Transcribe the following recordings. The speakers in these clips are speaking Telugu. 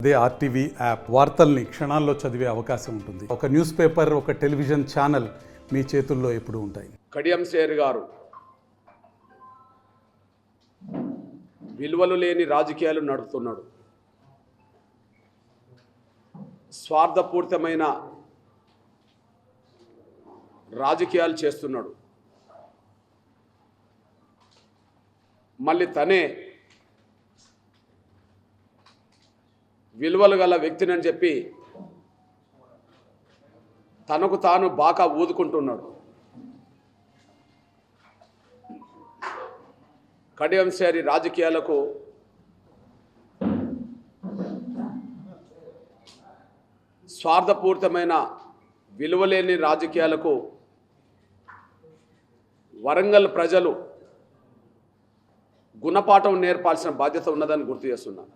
అదే ఆర్టీవీ యాప్ వార్తల్ని క్షణాల్లో చదివే అవకాశం ఉంటుంది. ఒక న్యూస్ పేపర్, ఒక టెలివిజన్ ఛానల్ మీ చేతుల్లో ఎప్పుడూ ఉంటాయి. కడియం శ్రేయర్ గారు విలువలు లేని రాజకీయాలు నడుపుతున్నాడు. స్వార్థపూరితమైన రాజకీయాలు చేస్తున్నాడు. మళ్ళీ తనే విలువలు గల వ్యక్తిని అని చెప్పి తనకు తాను బాగా ఊదుకుంటున్నాడు. కడియం శ్రేయర్ రాజకీయాలకు స్వార్థపూరితమైన విలువలేని రాజకీయాలకు వరంగల్ ప్రజలు గుణపాఠం నేర్పాల్సిన బాధ్యత ఉన్నదని గుర్తు చేస్తున్నాను.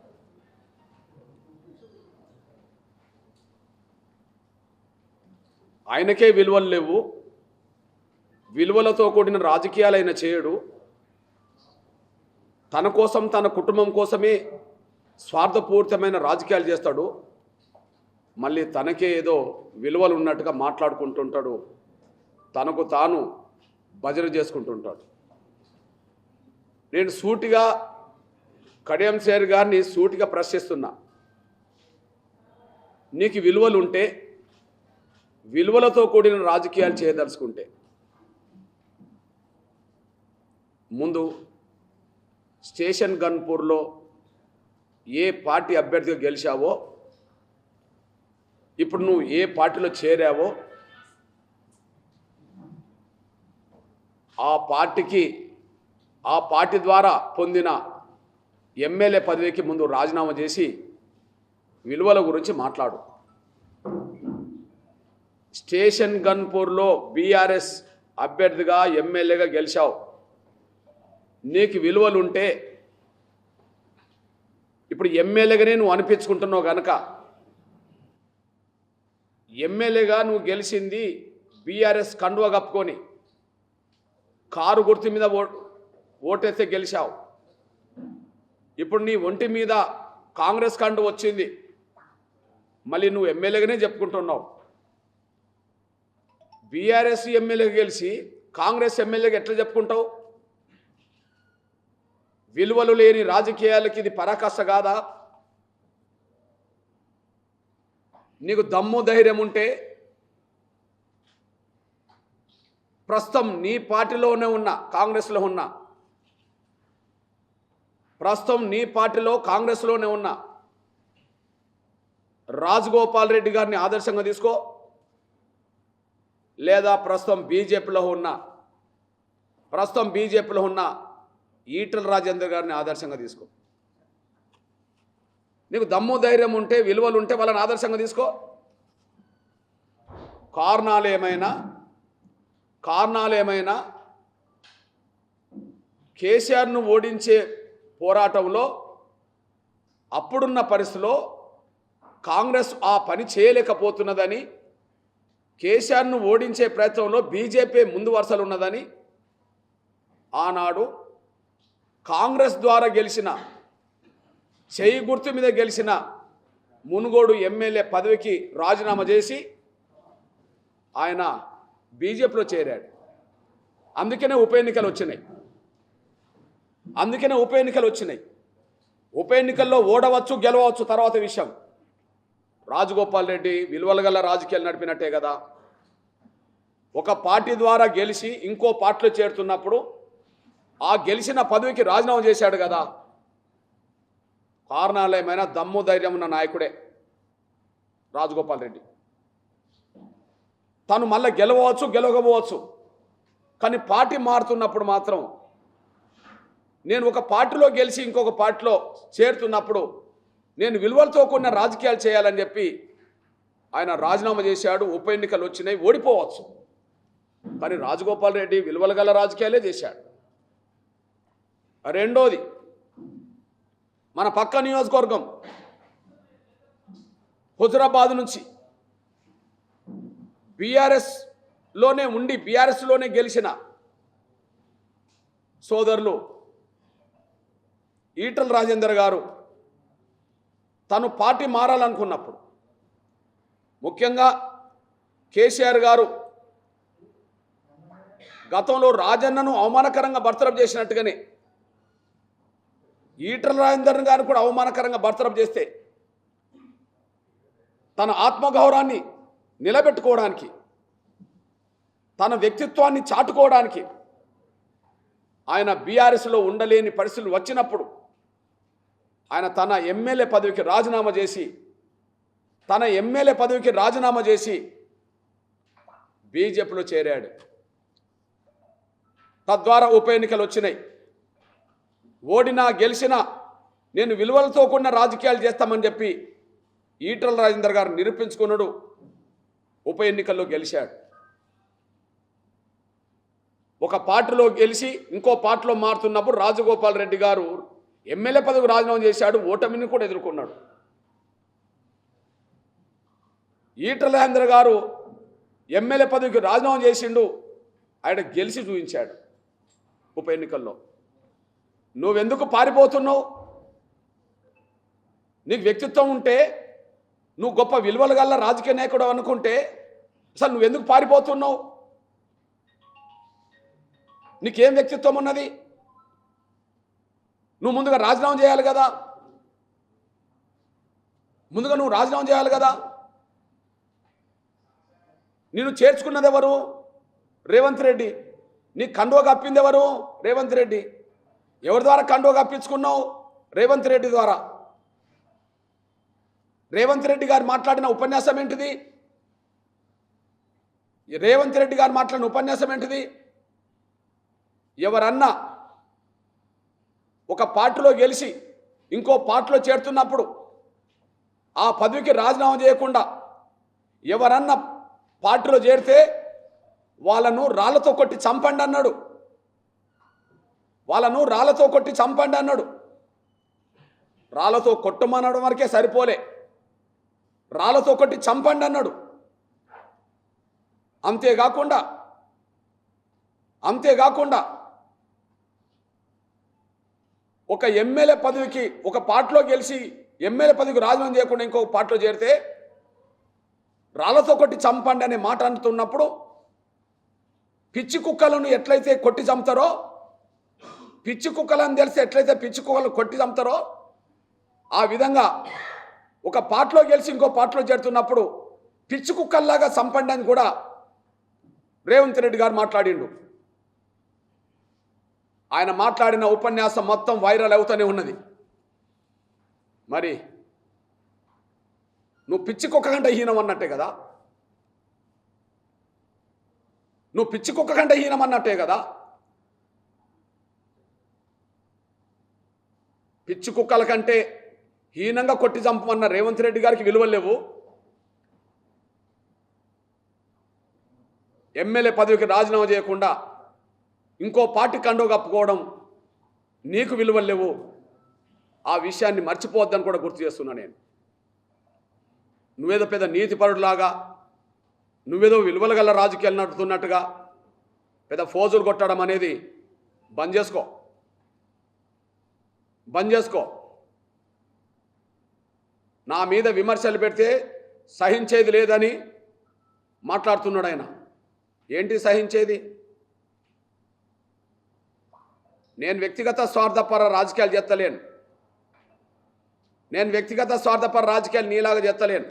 ఆయనకే విలువలు లేవు, విలువలతో కూడిన రాజకీయాలైన చేయడు. తన కోసం, తన కుటుంబం కోసమే స్వార్థపూరితమైన రాజకీయాలు చేస్తాడు. మళ్ళీ తనకే ఏదో విలువలు ఉన్నట్టుగా మాట్లాడుకుంటుంటాడు. తనకు తాను భజన చేసుకుంటుంటాడు. నేను సూటిగా కడియం శ్రేయర్ గారిని సూటిగా ప్రశ్నిస్తున్నా. నీకు విలువలు ఉంటే, విలువలతో కూడిన రాజకీయాలు చేయదలుచుకుంటే ముందు స్టేషన్ గన్పూర్లో ఏ పార్టీ అభ్యర్థిగా గెలిచావో, ఇప్పుడు నువ్వు ఏ పార్టీలో చేరావో ఆ పార్టీ ద్వారా పొందిన ఎమ్మెల్యే పదవికి ముందు రాజీనామా చేసి విలువల గురించి మాట్లాడు. స్టేషన్ గన్పూర్లో బీఆర్ఎస్ అభ్యర్థిగా ఎమ్మెల్యేగా గెలిచావు. నీకు విలువలు ఉంటే, ఇప్పుడు ఎమ్మెల్యేగానే నువ్వు అనిపించుకుంటున్నావు కనుక, ఎమ్మెల్యేగా నువ్వు గెలిచింది బీఆర్ఎస్ కండువా కప్పుకొని కారు గుర్తు మీద ఓటేస్తే గెలిచావు. ఇప్పుడు నీ ఒంటి మీద కాంగ్రెస్ కండువ వచ్చింది, మళ్ళీ నువ్వు ఎమ్మెల్యేగానే చెప్పుకుంటున్నావు. బీఆర్ఎస్ ఎమ్మెల్యేగా గెలిచి కాంగ్రెస్ ఎమ్మెల్యేగా ఎట్లా చెప్పుకుంటావు? విలువలు లేని రాజకీయాలకి ఇది పరాకాష్ట కాదా? నీకు దమ్ము ధైర్యం ఉంటే ప్రస్తుతం నీ పార్టీలోనే ఉన్నా, కాంగ్రెస్లో ఉన్నా, కాంగ్రెస్లోనే ఉన్నా రాజగోపాల్ రెడ్డి గారిని ఆదర్శంగా తీసుకో, లేదా ప్రస్తుతం బీజేపీలో ఉన్న ఈటల రాజేందర్ గారిని ఆదర్శంగా తీసుకో. నీకు దమ్ము ధైర్యం ఉంటే, విలువలు ఉంటే వాళ్ళని ఆదర్శంగా తీసుకో. కారణాలు ఏమైనా కేసీఆర్ను ఓడించే పోరాటంలో అప్పుడున్న పరిస్థితిలో కాంగ్రెస్ ఆ పని చేయలేకపోతున్నదని, కేసీఆర్ను ఓడించే ప్రయత్నంలో బీజేపీ ముందు వరుసలు ఉన్నదని ఆనాడు కాంగ్రెస్ ద్వారా గెలిచిన, చేయి గుర్తు మీద గెలిచిన మునుగోడు ఎమ్మెల్యే పదవికి రాజీనామా చేసి ఆయన బీజేపీలో చేరాడు. అందుకనే ఉప ఎన్నికలు వచ్చినాయి. ఉప ఎన్నికల్లో ఓడవచ్చు, గెలవచ్చు తర్వాత విషయం. రాజగోపాల్ రెడ్డి విలువలు గల రాజకీయాలు నడిపినట్టే కదా. ఒక పార్టీ ద్వారా గెలిచి ఇంకో పార్టీలో చేరుతున్నప్పుడు ఆ గెలిచిన పదవికి రాజీనామా చేశాడు కదా. కారణాలు ఏమైనా దమ్ము ధైర్యం ఉన్న నాయకుడే రాజగోపాల్ రెడ్డి. తను మళ్ళీ గెలవచ్చు, గెలవకపోవచ్చు, కానీ పార్టీ మారుతున్నప్పుడు మాత్రం, నేను ఒక పార్టీలో గెలిచి ఇంకొక పార్టీలో చేరుతున్నప్పుడు నేను విలువలతో కూడిన రాజకీయాలు చేయాలని చెప్పి ఆయన రాజీనామా చేశాడు. ఉప ఎన్నికలు వచ్చినాయి, ఓడిపోవచ్చు, కానీ రాజగోపాల్ రెడ్డి విలువలు గల రాజకీయాలే చేశాడు. రెండోది, మన పక్క నియోజకవర్గం హుజురాబాద్ నుంచి బీఆర్ఎస్లోనే గెలిచిన సోదరులు ఈటల రాజేందర్ గారు తను పార్టీ మారాలనుకున్నప్పుడు ముఖ్యంగా కేసీఆర్ గారు గతంలో రాజన్నను అవమానకరంగా బర్తరఫ్ చేసినట్టుగానే ఈటల రాజేందర్ గారు కూడా అవమానకరంగా బర్తరఫ్ చేస్తే తన ఆత్మగౌరవాన్ని నిలబెట్టుకోవడానికి తన వ్యక్తిత్వాన్ని చాటుకోవడానికి ఆయన బీఆర్ఎస్లో ఉండలేని పరిస్థితులు వచ్చినప్పుడు ఆయన తన ఎమ్మెల్యే పదవికి రాజీనామా చేసి బీజేపీలో చేరాడు. తద్వారా ఉప ఎన్నికలు వచ్చినాయి. ఓడినా గెలిచినా నేను విలువలతో కూడిన రాజకీయాలు చేస్తామని చెప్పి ఈటల రాజేందర్ గారు నిరూపించుకున్నాడు. ఉప ఎన్నికల్లో గెలిచాడు. ఒక పార్టీలో గెలిచి ఇంకో పార్టీలో మారుతున్నప్పుడు రాజగోపాల్ రెడ్డి గారు ఎమ్మెల్యే పదవికి రాజీనామా చేశాడు. ఓటమిని కూడా ఎదుర్కొన్నాడు. ఈటల రాజేందర్ గారు ఎమ్మెల్యే పదవికి రాజీనామా చేసిండు. ఆయన గెలిచి చూపించాడు ఉప ఎన్నికల్లో. నువ్వెందుకు పారిపోతున్నావు? నీకు వ్యక్తిత్వం ఉంటే, నువ్వు గొప్ప విలువలు గల రాజకీయ నాయకుడు అనుకుంటే అసలు నువ్వెందుకు పారిపోతున్నావు? నీకేం వ్యక్తిత్వం ఉన్నది? నువ్వు ముందుగా రాజీనామా చేయాలి కదా. నిన్ను చేర్చుకున్నది ఎవరు? రేవంత్ రెడ్డి. నీ కండువ కప్పింది ఎవరు? రేవంత్ రెడ్డి. ఎవరి ద్వారా కండువ కప్పించుకున్నావు? రేవంత్ రెడ్డి ద్వారా. రేవంత్ రెడ్డి గారు మాట్లాడిన ఉపన్యాసం ఏంటిది? ఎవరన్నా ఒక పార్టీలో గెలిచి ఇంకో పార్టీలో చేరుతున్నప్పుడు ఆ పదవికి రాజీనామా చేయకుండా ఎవరన్నా పార్టీలో చేరితే వాళ్ళను రాళ్లతో కొట్టి చంపండి అన్నాడు. రాళ్లతో కొట్టమనడం వరకే సరిపోలే, రాళ్లతో కొట్టి చంపండి అన్నాడు. అంతేకాకుండా ఒక ఎమ్మెల్యే పదవికి ఒక పార్టీలో గెలిచి ఎమ్మెల్యే పదవికి రాజీనామా చేయకుండా ఇంకొక పార్టీలో చేరితే రాళ్లతో కొట్టి చంపండి అనే మాట అంటున్నప్పుడు పిచ్చి కుక్కలను ఎట్లయితే కొట్టి చంపుతారో, పిచ్చి కుక్కలను తెలిసి ఎట్లయితే పిచ్చి కుక్కలను కొట్టి చంపుతారో ఆ విధంగా ఒక పార్టీలో గెలిచి ఇంకో పార్టీలో చేరుతున్నప్పుడు పిచ్చి కుక్కల్లాగా చంపండి అని కూడా రేవంత్ రెడ్డి గారు మాట్లాడిండు. ఆయన మాట్లాడిన ఉపన్యాసం మొత్తం వైరల్ అవుతూనే ఉన్నది. మరి నువ్వు పిచ్చి కుక్క కంటే హీనం అన్నట్టే కదా. పిచ్చి కుక్కల కంటే హీనంగా కొట్టి చంపమన్న రేవంత్ రెడ్డి గారికి విలువలు లేవు. ఎమ్మెల్యే పదవికి రాజీనామా చేయకుండా ఇంకో పార్టీ కండో కప్పుకోవడం నీకు విలువలు లేవు. ఆ విషయాన్ని మర్చిపోవద్దని కూడా గుర్తు చేస్తున్నా నేను. నువ్వేదో పెద్ద నీతిపరుడులాగా, నువ్వేదో విలువలు గల రాజకీయాలు నడుపుతున్నట్టుగా పెద్ద ఫోజులు కొట్టడం అనేది బంద్ చేసుకో. నా మీద విమర్శలు పెడితే సహించేది లేదని మాట్లాడుతున్నాడు ఆయన. ఏంటి సహించేది? నేను వ్యక్తిగత స్వార్థపర రాజకీయాలు చేస్తలేను. నీలాగా చేస్తలేను.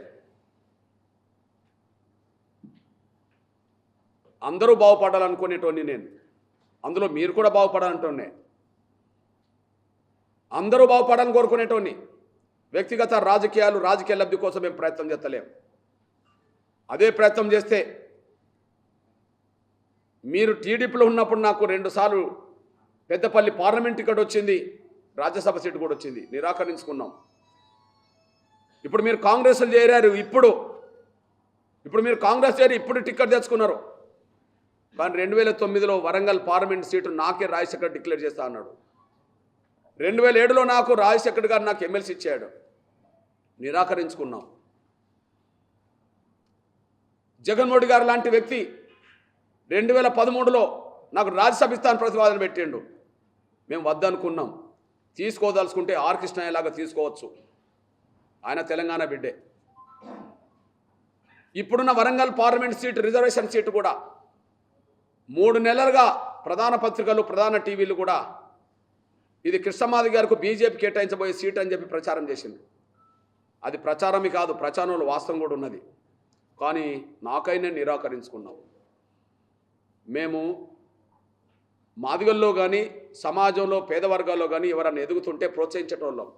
అందరూ బాగుపడాలనుకునేటోని నేను. అందులో మీరు కూడా బాగుపడాలంటోనే. అందరూ బాగుపడాలని కోరుకునేటోని. వ్యక్తిగత రాజకీయ లబ్ధి కోసం మేము ప్రయత్నం చేస్తలేము. అదే ప్రయత్నం చేస్తే మీరు టీడీపీలో ఉన్నప్పుడు నాకు 2 సార్లు పెద్దపల్లి పార్లమెంట్ టికెట్ వచ్చింది, రాజ్యసభ సీటు కూడా వచ్చింది, నిరాకరించుకున్నాం. ఇప్పుడు మీరు కాంగ్రెస్లో చేరారు. ఇప్పుడు మీరు కాంగ్రెస్ చేరి ఇప్పుడు టికెట్ తెచ్చుకున్నారు. కానీ 2009లో వరంగల్ పార్లమెంట్ సీటు నాకే రాజశేఖర్ డిక్లేర్ చేస్తా అన్నాడు. 2007లో నాకు రాజశేఖర్ గారు నాకు ఎమ్మెల్సీ ఇచ్చాడు, నిరాకరించుకున్నాం. జగన్మోహన్ గారు లాంటి వ్యక్తి 2013లో నాకు రాజ్యసభ ఇస్తాను ప్రతిపాదన పెట్టిండు. మేము వద్దనుకున్నాం. తీసుకోదలుచుకుంటే ఆర్ కృష్ణయ్య లాగా తీసుకోవచ్చు. ఆయన తెలంగాణ బిడ్డే. ఇప్పుడున్న Warangal parliament seat reservation seat కూడా 3 నెలలుగా ప్రధాన పత్రికలు ప్రధాన టీవీలు కూడా ఇది కృష్ణమాది గారికి బీజేపీ కేటాయించబోయే సీట్ అని చెప్పి ప్రచారం చేసింది. అది ప్రచారమే కాదు, ప్రచారంలో వాస్తవం కూడా ఉన్నది. కానీ నాకైనా నిరాకరించుకున్నాం. మేము మాదిగల్లో కానీ సమాజంలో పేద వర్గాల్లో కానీ ఎవరన్నా ఎదుగుతుంటే ప్రోత్సహించేటోళ్ళం,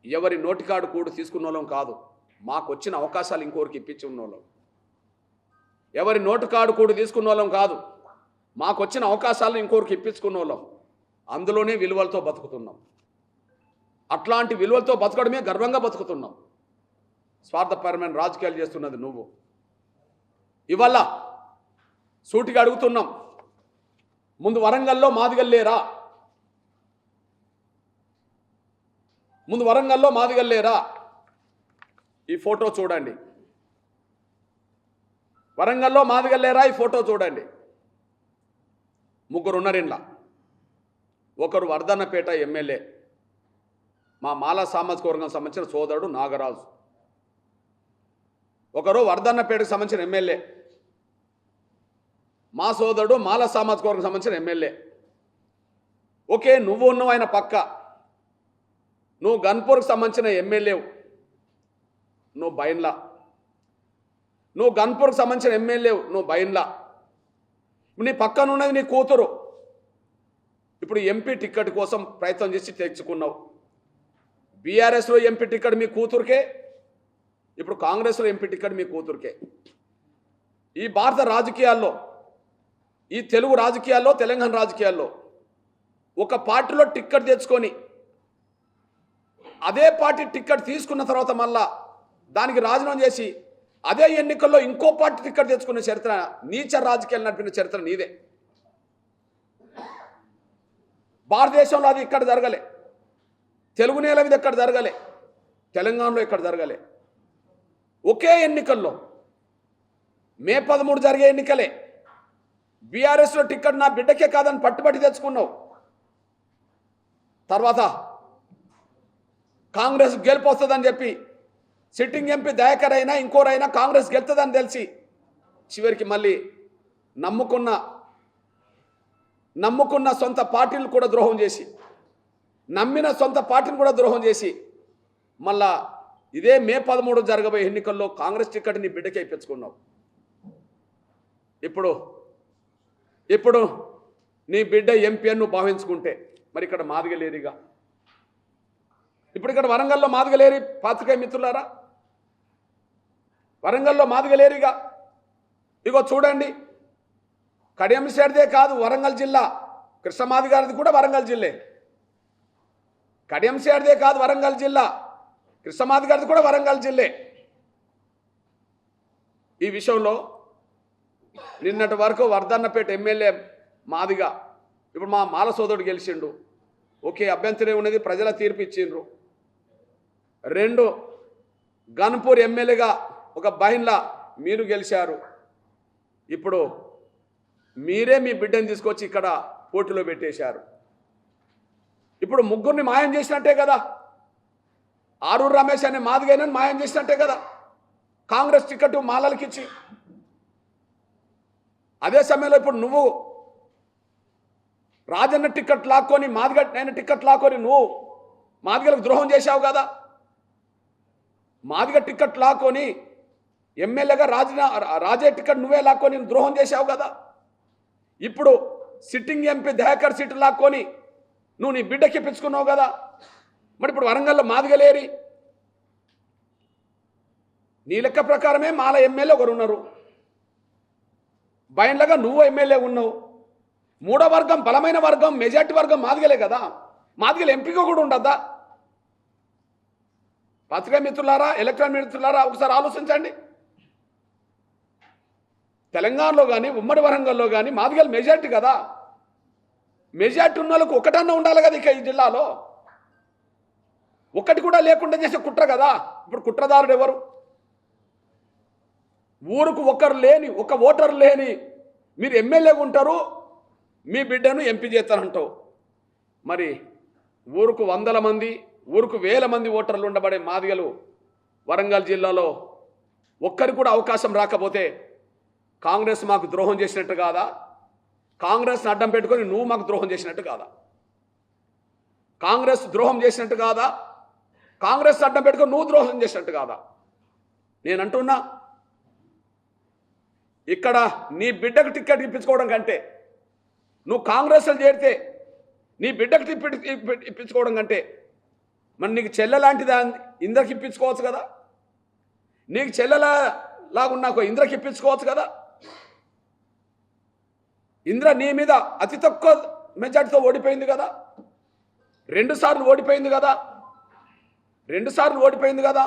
ఎవరి నోటికాడు కూడు తీసుకున్న వాళ్ళం కాదు. మాకు వచ్చిన అవకాశాలు ఇంకోరికి ఇప్పించి ఉన్నోళ్ళం. ఎవరి నోటికాడు కూడు తీసుకున్న వాళ్ళం కాదు, మాకు వచ్చిన అవకాశాలను ఇంకోరికి ఇప్పించుకున్న వాళ్ళం. అందులోనే విలువలతో బతుకుతున్నాం. అట్లాంటి విలువలతో బతకడమే గర్వంగా బతుకుతున్నాం. స్వార్థపరమైన రాజకీయాలు చేస్తున్నది నువ్వు. ఇవాళ సూటిగా అడుగుతున్నాం, ముందు వరంగల్లో మాదిగల్లేరా? ముందు వరంగల్లో మాదిగల్లేరా? ఈ ఫోటో చూడండి. వరంగల్లో మాదిగల్లేరా? ఈ ఫోటో చూడండి. 3 ఉన్నారు ఇండ్ల. ఒకరు వర్ధన్నపేట ఎమ్మెల్యే, మా మాల సామాజిక వర్గం సంబంధించిన సోదరుడు నాగరాజు. ఒకరు వర్ధన్నపేటకు సంబంధించిన ఎమ్మెల్యే, మా సోదరుడు మాల సామాజిక వర్గం సంబంధించిన ఎమ్మెల్యే. ఓకే, నువ్వు ఉన్నావు ఆయన పక్క. నువ్వు గన్పూర్కి సంబంధించిన ఎమ్మెల్యేవు, నువ్వు బైన్లా. నువ్వు గన్పూర్కి సంబంధించిన ఎమ్మెల్యేవు, నువ్వు బైన్లా. నీ పక్కన ఉన్నది నీ కూతురు. ఇప్పుడు ఎంపీ టికెట్ కోసం ప్రయత్నం చేసి తెచ్చుకున్నావు. బీఆర్ఎస్లో ఎంపీ టికెట్ మీ కూతురికే, ఇప్పుడు కాంగ్రెస్లో ఎంపీ టికెట్ మీ కూతురికే. ఈ భారత రాజకీయాల్లో, ఈ తెలుగు రాజకీయాల్లో, తెలంగాణ రాజకీయాల్లో ఒక పార్టీలో టికెట్ తెచ్చుకొని అదే పార్టీ టికెట్ తీసుకున్న తర్వాత మళ్ళా దానికి రాజీనామా చేసి అదే ఎన్నికల్లో ఇంకో పార్టీ టికెట్ తెచ్చుకున్న చరిత్ర, నీచ రాజకీయాలు నడిపిన చరిత్ర నీదే. భారతదేశంలో అది ఇక్కడ జరగలే, తెలుగు నేల మీద ఎక్కడ జరగలే, తెలంగాణలో ఎక్కడ జరగలే. ఒకే ఎన్నికల్లో మే 13 జరిగే ఎన్నికలే బీఆర్ఎస్లో టికెట్ నా బిడ్డకే కాదని పట్టుబట్టి తెచ్చుకున్నావు. తర్వాత కాంగ్రెస్ గెలుపు వస్తుందని చెప్పి సిట్టింగ్ ఎంపీ దయాకర్ అయినా ఇంకోరైనా కాంగ్రెస్ గెలుతుందని తెలిసి చివరికి మళ్ళీ నమ్ముకున్న సొంత పార్టీలు కూడా ద్రోహం చేసి, నమ్మిన సొంత పార్టీని కూడా ద్రోహం చేసి మళ్ళా ఇదే మే 13 జరగబోయే ఎన్నికల్లో కాంగ్రెస్ టికెట్ నీ బిడ్డకే ఇప్పించుకున్నావు. ఇప్పుడు నీ బిడ్డ ఎంపీ అని నువ్వు భావించుకుంటే మరి ఇక్కడ మాదిగలేరిగా. ఇప్పుడు ఇక్కడ వరంగల్లో మాదిగలేరి పాత్రికేయ మిత్రులారా, వరంగల్లో మాదిగలేరిగా. ఇగో చూడండి, కడియం సైడ్దే కాదు వరంగల్ జిల్లా, కృష్ణమాది గారిది కూడా వరంగల్ జిల్లే. కడియం సైడ్దే కాదు వరంగల్ జిల్లా, కృష్ణమాది గారిది కూడా వరంగల్ జిల్లే. ఈ విషయంలో నిన్నటి వరకు వర్ధన్నపేట ఎమ్మెల్యే మాదిగా, ఇప్పుడు మా మాల సోదరుడు గెలిచిండు. ఓకే, అభ్యంతరం ఉన్నది, ప్రజల తీర్పు ఇచ్చిండ్రు. 2 గన్పూర్ ఎమ్మెల్యేగా ఒక బహిన్లా మీరు గెలిచారు. ఇప్పుడు మీరే మీ బిడ్డను తీసుకొచ్చి ఇక్కడ పోటీలో పెట్టేశారు. ఇప్పుడు 3 మాయం చేసినట్టే కదా. ఆరూరు రమేష్ అనే మాదిగైనా మాయం చేసినట్టే కదా, కాంగ్రెస్ టికెట్ మాలలకిచ్చి. అదే సమయంలో ఇప్పుడు నువ్వు రాజన్న టికెట్ లాక్కొని, మాదిగ టికెట్ లాక్కొని నువ్వు మాదిగలకు ద్రోహం చేశావు కదా. మాదిగ టికెట్ లాక్కొని ఎమ్మెల్యేగా రాజే టికెట్ నువ్వే లాక్కొని ద్రోహం చేశావు కదా. ఇప్పుడు సిట్టింగ్ ఎంపీ దయాకర్ సీటు లాక్కొని నువ్వు నీ బిడ్డకి ఇప్పించుకున్నావు కదా. మరి ఇప్పుడు వరంగల్లో మాదిగలేరి. నీ లెక్క ప్రకారమే మాల ఎమ్మెల్యే ఒకరు ఉన్నారు, బయన్లుగా నువ్వు ఎమ్మెల్యే ఉన్నావు. 3వ వర్గం, బలమైన వర్గం, మెజార్టీ వర్గం మాదిగలే కదా. మాదిగలు ఎంపీగా కూడా ఉండద్దా? పత్రికా మిత్రులారా, ఎలక్ట్రానిక్ మిత్రులారా, ఒకసారి ఆలోచించండి. తెలంగాణలో కానీ ఉమ్మడి వరంగల్లో కానీ మాదిగలు మెజార్టీ కదా. మెజార్టీ ఉన్న వాళ్ళకు ఒకటన్నా ఉండాలి కదా ఇక ఈ జిల్లాలో. ఒకటి కూడా లేకుండా చేసే కుట్ర కదా. ఇప్పుడు కుట్రదారుడు ఎవరు? ఊరుకు ఒకరు లేని, ఒక ఓటర్ లేని మీరు ఎమ్మెల్యేగా ఉంటారు, మీ బిడ్డను ఎంపీ చేస్తానంటావు. మరి ఊరుకు 100 మంది ఊరుకు వేల మంది ఓటర్లు ఉండబడే మాదిగలు వరంగల్ జిల్లాలో ఒక్కరికి కూడా అవకాశం రాకపోతే కాంగ్రెస్ మాకు ద్రోహం చేసినట్టు కాదా? కాంగ్రెస్ని అడ్డం పెట్టుకొని నువ్వు మాకు ద్రోహం చేసినట్టు కాదా? కాంగ్రెస్ ద్రోహం చేసినట్టు కాదా? కాంగ్రెస్ అడ్డం పెట్టుకొని నువ్వు ద్రోహం చేసినట్టు కాదా? నేను అంటున్నా, ఇక్కడ నీ బిడ్డకు టికెట్ ఇప్పించుకోవడం కంటే నువ్వు కాంగ్రెస్లో చేరితే నీ బిడ్డకు ఇప్పించుకోవడం కంటే మరి నీకు చెల్లెలాంటిదా ఇంద్రకి ఇప్పించుకోవచ్చు కదా? నీకు చెల్లెలాగున్నా ఇంద్రకి ఇప్పించుకోవచ్చు కదా? ఇంద్ర నీ మీద అతి తక్కువ మెజార్టీతో ఓడిపోయింది కదా, 2 సార్లు ఓడిపోయింది కదా, 2 సార్లు ఓడిపోయింది కదా,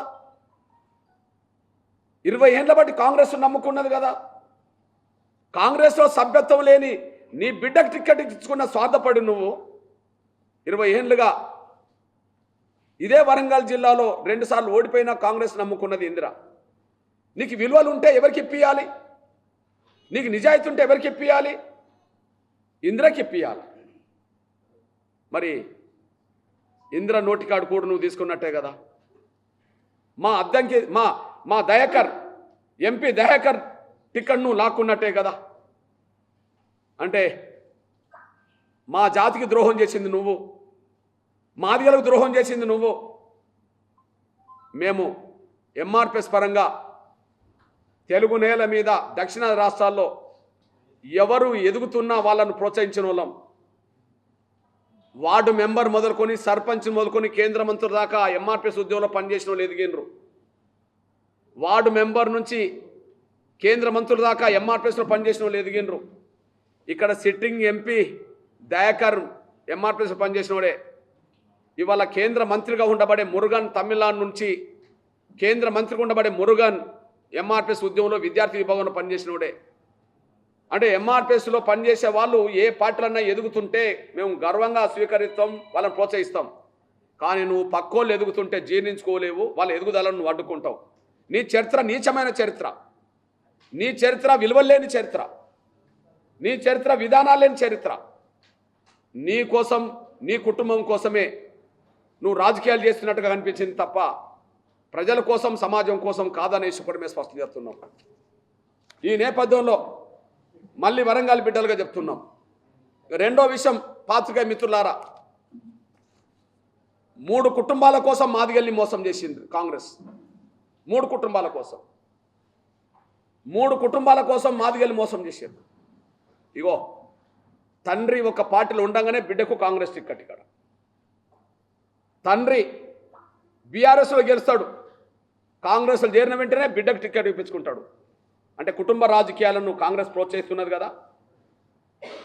20 ఏళ్ళ బట్టి కాంగ్రెస్ నమ్ముకున్నది కదా. కాంగ్రెస్లో సభ్యత్వం లేని నీ బిడ్డకు టికెట్ ఇచ్చుకున్న స్వార్థపడి నువ్వు 20 ఏళ్ళుగా ఇదే వరంగల్ జిల్లాలో 2 సార్లు ఓడిపోయినా కాంగ్రెస్ నమ్ముకున్నది ఇందిర. నీకు విలువలు ఉంటే ఎవరికి ఇప్పియాలి? నీకు నిజాయితీ ఉంటే ఎవరికి ఇప్పియాలి? ఇందిరకి ఇప్పియాలి. మరి ఇందిర నోటికాడు కూడా నువ్వు తీసుకున్నట్టే కదా. మా అద్దంకి మా దయాకర్ ఎంపీ దయాకర్ టికెట్ నువ్వు లాక్కున్నట్టే కదా. అంటే మా జాతికి ద్రోహం చేసింది నువ్వు, మాదిగలకు ద్రోహం చేసింది నువ్వు. మేము ఎంఆర్పిఎస్ పరంగా తెలుగు నేల మీద దక్షిణాది రాష్ట్రాల్లో ఎవరు ఎదుగుతున్నా వాళ్ళను ప్రోత్సహించిన వాళ్ళం. వార్డు మెంబర్ మొదలుకొని సర్పంచ్ మొదలుకొని కేంద్ర మంత్రుల దాకా ఎంఆర్పిఎస్ ఉద్యోగంలో పనిచేసిన వాళ్ళు ఎదిగినరు. వార్డు మెంబర్ నుంచి కేంద్ర మంత్రుల దాకా ఎంఆర్పిఎస్లో పనిచేసిన వాళ్ళు ఎదిగినరు. ఇక్కడ సిట్టింగ్ ఎంపీ దయాకర్ ఎంఆర్పిఎస్లో పనిచేసిన వాడే. ఇవాళ కేంద్ర మంత్రిగా ఉండబడే మురుగన్ తమిళనాడు నుంచి కేంద్ర మంత్రిగా ఉండబడే మురుగన్ ఎంఆర్పిఎస్ ఉద్యమంలో విద్యార్థి విభాగంలో పనిచేసిన వాడే. అంటే ఎంఆర్పిఎస్లో పనిచేసే వాళ్ళు ఏ పార్టీలన్నా ఎదుగుతుంటే మేము గర్వంగా స్వీకరిస్తాం, వాళ్ళని ప్రోత్సహిస్తాం. కానీ నువ్వు పక్కోళ్ళు ఎదుగుతుంటే జీర్ణించుకోలేవు, వాళ్ళ ఎదుగుదలను నువ్వు అడ్డుకుంటావు. నీ చరిత్ర నీచమైన చరిత్ర, నీ చరిత్ర విలువలేని చరిత్ర, నీ చరిత్ర విధానాలు లేని చరిత్ర. నీ కోసం నీ కుటుంబం కోసమే నువ్వు రాజకీయాలు చేస్తున్నట్టుగా కనిపించింది తప్ప ప్రజల కోసం సమాజం కోసం కాదనేసి కూడా మేము స్పష్టం చేస్తున్నాం. ఈ నేపథ్యంలో మళ్ళీ వరంగల్ బిడ్డలుగా చెప్తున్నాం. రెండో విషయం, పాత్రికేయ మిత్రులారా, 3 కుటుంబాల కోసం మాదిగల్ని మోసం చేసింది కాంగ్రెస్. 3 కుటుంబాల కోసం, 3 కుటుంబాల కోసం మాదిగల్ని మోసం చేశారు. ఇగో, తండ్రి ఒక పార్టీలో ఉండగానే బిడ్డకు కాంగ్రెస్ టికెట్. ఇక్కడ తండ్రి బీఆర్ఎస్లో గెలుస్తాడు, కాంగ్రెస్లో చేరిన వెంటనే బిడ్డకు టికెట్ ఇప్పించుకుంటాడు. అంటే కుటుంబ రాజకీయాలను కాంగ్రెస్ ప్రోత్సహిస్తున్నది కదా,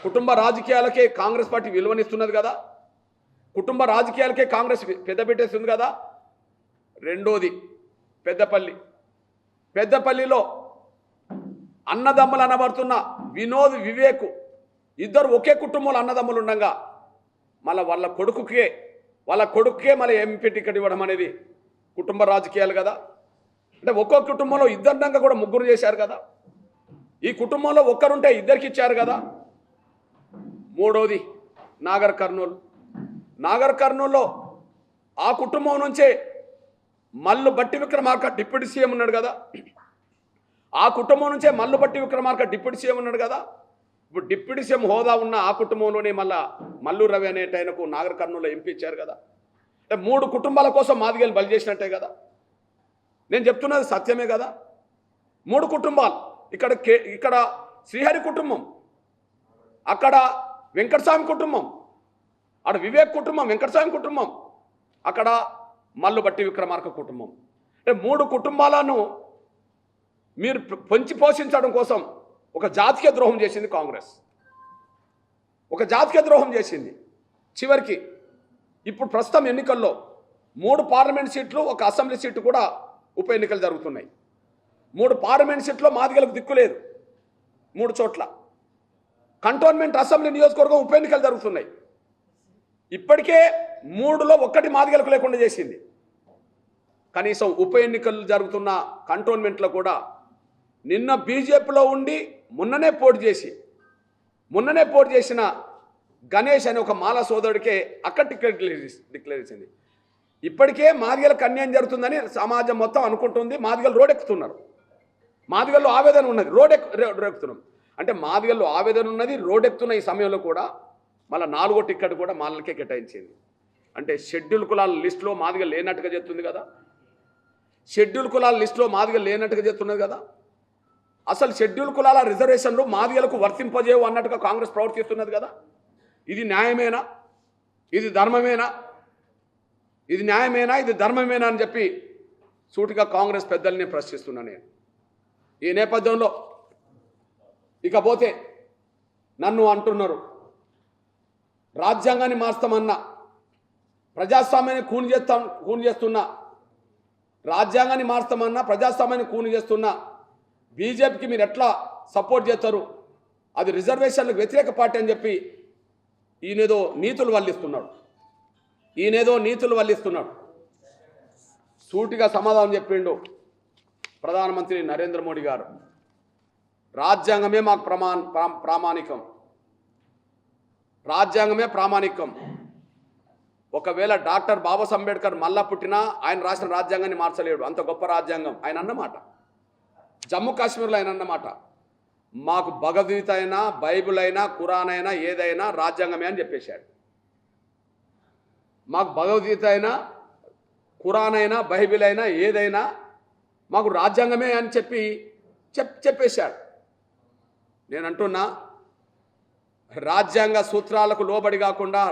కుటుంబ రాజకీయాలకే కాంగ్రెస్ పార్టీ విలువనిస్తున్నది కదా, కుటుంబ రాజకీయాలకే కాంగ్రెస్ పెద్దపెట్టేస్తుంది కదా. రెండోది పెద్దపల్లిలో అన్నదమ్ములు అనబడుతున్న వినోద్ వివేక్ ఇద్దరు ఒకే కుటుంబంలో అన్నదమ్ములు ఉండగా మళ్ళీ వాళ్ళ కొడుకుకే మళ్ళీ ఎంపీ టికెట్ ఇవ్వడం అనేది కుటుంబ రాజకీయాలు కదా. అంటే ఒక్కో కుటుంబంలో ఇద్దరినంగా కూడా 3 చేశారు కదా. ఈ కుటుంబంలో ఒక్కరుంటే 2కి ఇచ్చారు కదా. మూడోది నాగర్ కర్నూల్లో ఆ కుటుంబం నుంచే మల్లు బట్టి విక్రమార్క డిప్యూటీ సీఎం ఉన్నాడు కదా. ఆ కుటుంబం నుంచే మల్లు బట్టి విక్రమార్క డిప్యూటీ సీఎం ఉన్నాడు కదా. ఇప్పుడు డిప్యూటీ సీఎం హోదా ఉన్న ఆ కుటుంబంలోనే మళ్ళా మల్లు రవి అనేటైనకు నాగర్ కర్నూలులో ఎంపీ ఇచ్చారు కదా. అంటే 3 కుటుంబాల కోసం మాదిగలు బలి చేసినట్టే కదా. నేను చెప్తున్నది సత్యమే కదా. 3 కుటుంబాలు, ఇక్కడ శ్రీహరి కుటుంబం, అక్కడ వెంకటస్వామి కుటుంబం, అక్కడ వివేక్ కుటుంబం, వెంకటస్వామి కుటుంబం, అక్కడ మల్లు బట్టి విక్రమార్క కుటుంబం. అంటే 3 కుటుంబాలను మీరు పొంచి పోషించడం కోసం ఒక జాతీయ ద్రోహం చేసింది కాంగ్రెస్, ఒక జాతీయ ద్రోహం చేసింది. చివరికి ఇప్పుడు ప్రస్తుతం ఎన్నికల్లో 3 పార్లమెంట్ సీట్లు, 1 అసెంబ్లీ సీటు కూడా ఉప ఎన్నికలు జరుగుతున్నాయి. 3 పార్లమెంట్ సీట్లో మాదిగలకు దిక్కులేదు. 3 చోట్ల కంటోన్మెంట్ అసెంబ్లీ నియోజకవర్గం ఉప ఎన్నికలు జరుగుతున్నాయి. ఇప్పటికే 3లో 1 మాదిగలకు లేకుండా చేసింది. కనీసం ఉప ఎన్నికలు జరుగుతున్న కంటోన్మెంట్లో కూడా నిన్న బీజేపీలో ఉండి మొన్ననే పోటీ చేసిన గణేష్ అనే ఒక మాల సోదరుడికే అక్కడ టికెట్ డిక్లేర్ చేసింది. ఇప్పటికే మాదిగలకు అన్యాయం జరుగుతుందని సమాజం మొత్తం అనుకుంటుంది. మాదిగలు రోడ్డెక్కుతున్నారు. మాదిగల్లో ఆవేదన ఉన్నది, రోడ్డెక్కుతున్నాం. అంటే మాదిగల్లో ఆవేదన ఉన్నది, రోడ్డెక్కుతున్న ఈ సమయంలో కూడా మళ్ళీ 4వ టికెట్ కూడా మాలకే కేటాయించింది. అంటే షెడ్యూల్ కులాల లిస్టులో మాదిగలు లేనట్టుగా చెప్తుంది కదా. షెడ్యూల్ కులాల లిస్టులో మాదిగలు లేనట్టుగా చెప్తున్నది కదా. అసలు షెడ్యూల్ కులాల రిజర్వేషన్లు మాదిగలకు వర్తింపజేయవు అన్నట్టుగా కాంగ్రెస్ ప్రవర్తిస్తున్నది కదా. ఇది న్యాయమేనా? ఇది ధర్మమేనా? ఇది న్యాయమేనా? ఇది ధర్మమేనా అని చెప్పి సూటిగా కాంగ్రెస్ పెద్దల్ని ప్రశ్నిస్తున్నా నేను. ఈ నేపథ్యంలో ఇకపోతే నన్ను అంటున్నారు రాజ్యాంగాన్ని మార్స్తామన్నా, ప్రజాస్వామ్యాన్ని కూని చేస్తున్నా, రాజ్యాంగాన్ని మార్స్తామన్నా ప్రజాస్వామ్యాన్ని కూని చేస్తున్నా బీజేపీకి మీరు ఎట్లా సపోర్ట్ చేస్తారు? అది రిజర్వేషన్లకు వ్యతిరేక పార్టీ అని చెప్పి ఈయనేదో నీతులు వల్లిస్తున్నాడు. సూటిగా సమాధానం చెప్పిండు ప్రధానమంత్రి నరేంద్ర మోడీ గారు. రాజ్యాంగమే మాకు ప్రామాణికం. రాజ్యాంగమే ప్రామాణికం. ఒకవేళ డాక్టర్ బాబాసాహెబ్ అంబేద్కర్ మళ్ళా పుట్టినా ఆయన రాసిన రాజ్యాంగాన్ని మార్చలేడు. అంత గొప్ప రాజ్యాంగం ఆయన అన్నమాట. జమ్మూ కాశ్మీర్లో ఆయన అన్నమాట, మాకు భగవద్గీత అయినా, బైబిల్ అయినా, ఖురాన్ అయినా, ఏదైనా రాజ్యాంగమే అని చెప్పేశాడు. మాకు భగవద్గీత అయినా, ఖురాన్ అయినా, బైబిల్ అయినా, ఏదైనా మాకు రాజ్యాంగమే అని చెప్పేశాడు. నేను అంటున్నా, రాజ్యాంగ సూత్రాలకు లోబడి కాకుండా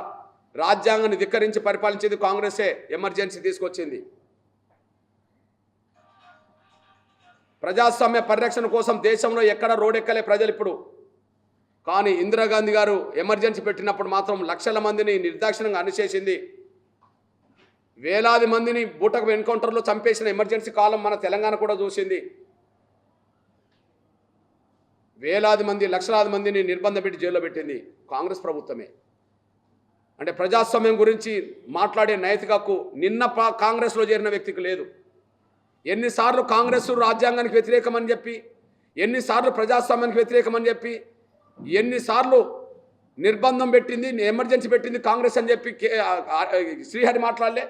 రాజ్యాంగాన్ని ధిక్కరించి పరిపాలించేది కాంగ్రెసే. ఎమర్జెన్సీ తీసుకొచ్చింది. ప్రజాస్వామ్య పరిరక్షణ కోసం దేశంలో ఎక్కడ రోడ్డెక్కలే ప్రజలు ఇప్పుడు. కానీ ఇందిరాగాంధీ గారు ఎమర్జెన్సీ పెట్టినప్పుడు మాత్రం లక్షల మందిని నిర్దాక్షిణ్యంగా అణిచేసింది. వేలాది మందిని బూటకు ఎన్కౌంటర్లో చంపేసిన ఎమర్జెన్సీ కాలం మన తెలంగాణ కూడా చూసింది. వేలాది మంది, లక్షలాది మందిని నిర్బంధం పెట్టి జైల్లో పెట్టింది కాంగ్రెస్ ప్రభుత్వమే. అంటే ప్రజాస్వామ్యం గురించి మాట్లాడే నైతిక హక్కు నిన్న కాంగ్రెస్లో చేరిన వ్యక్తికి లేదు. ఎన్నిసార్లు కాంగ్రెస్ రాజ్యాంగానికి వ్యతిరేకమని చెప్పి, ఎన్నిసార్లు ప్రజాస్వామ్యానికి వ్యతిరేకమని చెప్పి, ఎన్నిసార్లు నిర్బంధం పెట్టింది, ఎమర్జెన్సీ పెట్టింది కాంగ్రెస్ అని చెప్పి శ్రీహరి మాట్లాడలే.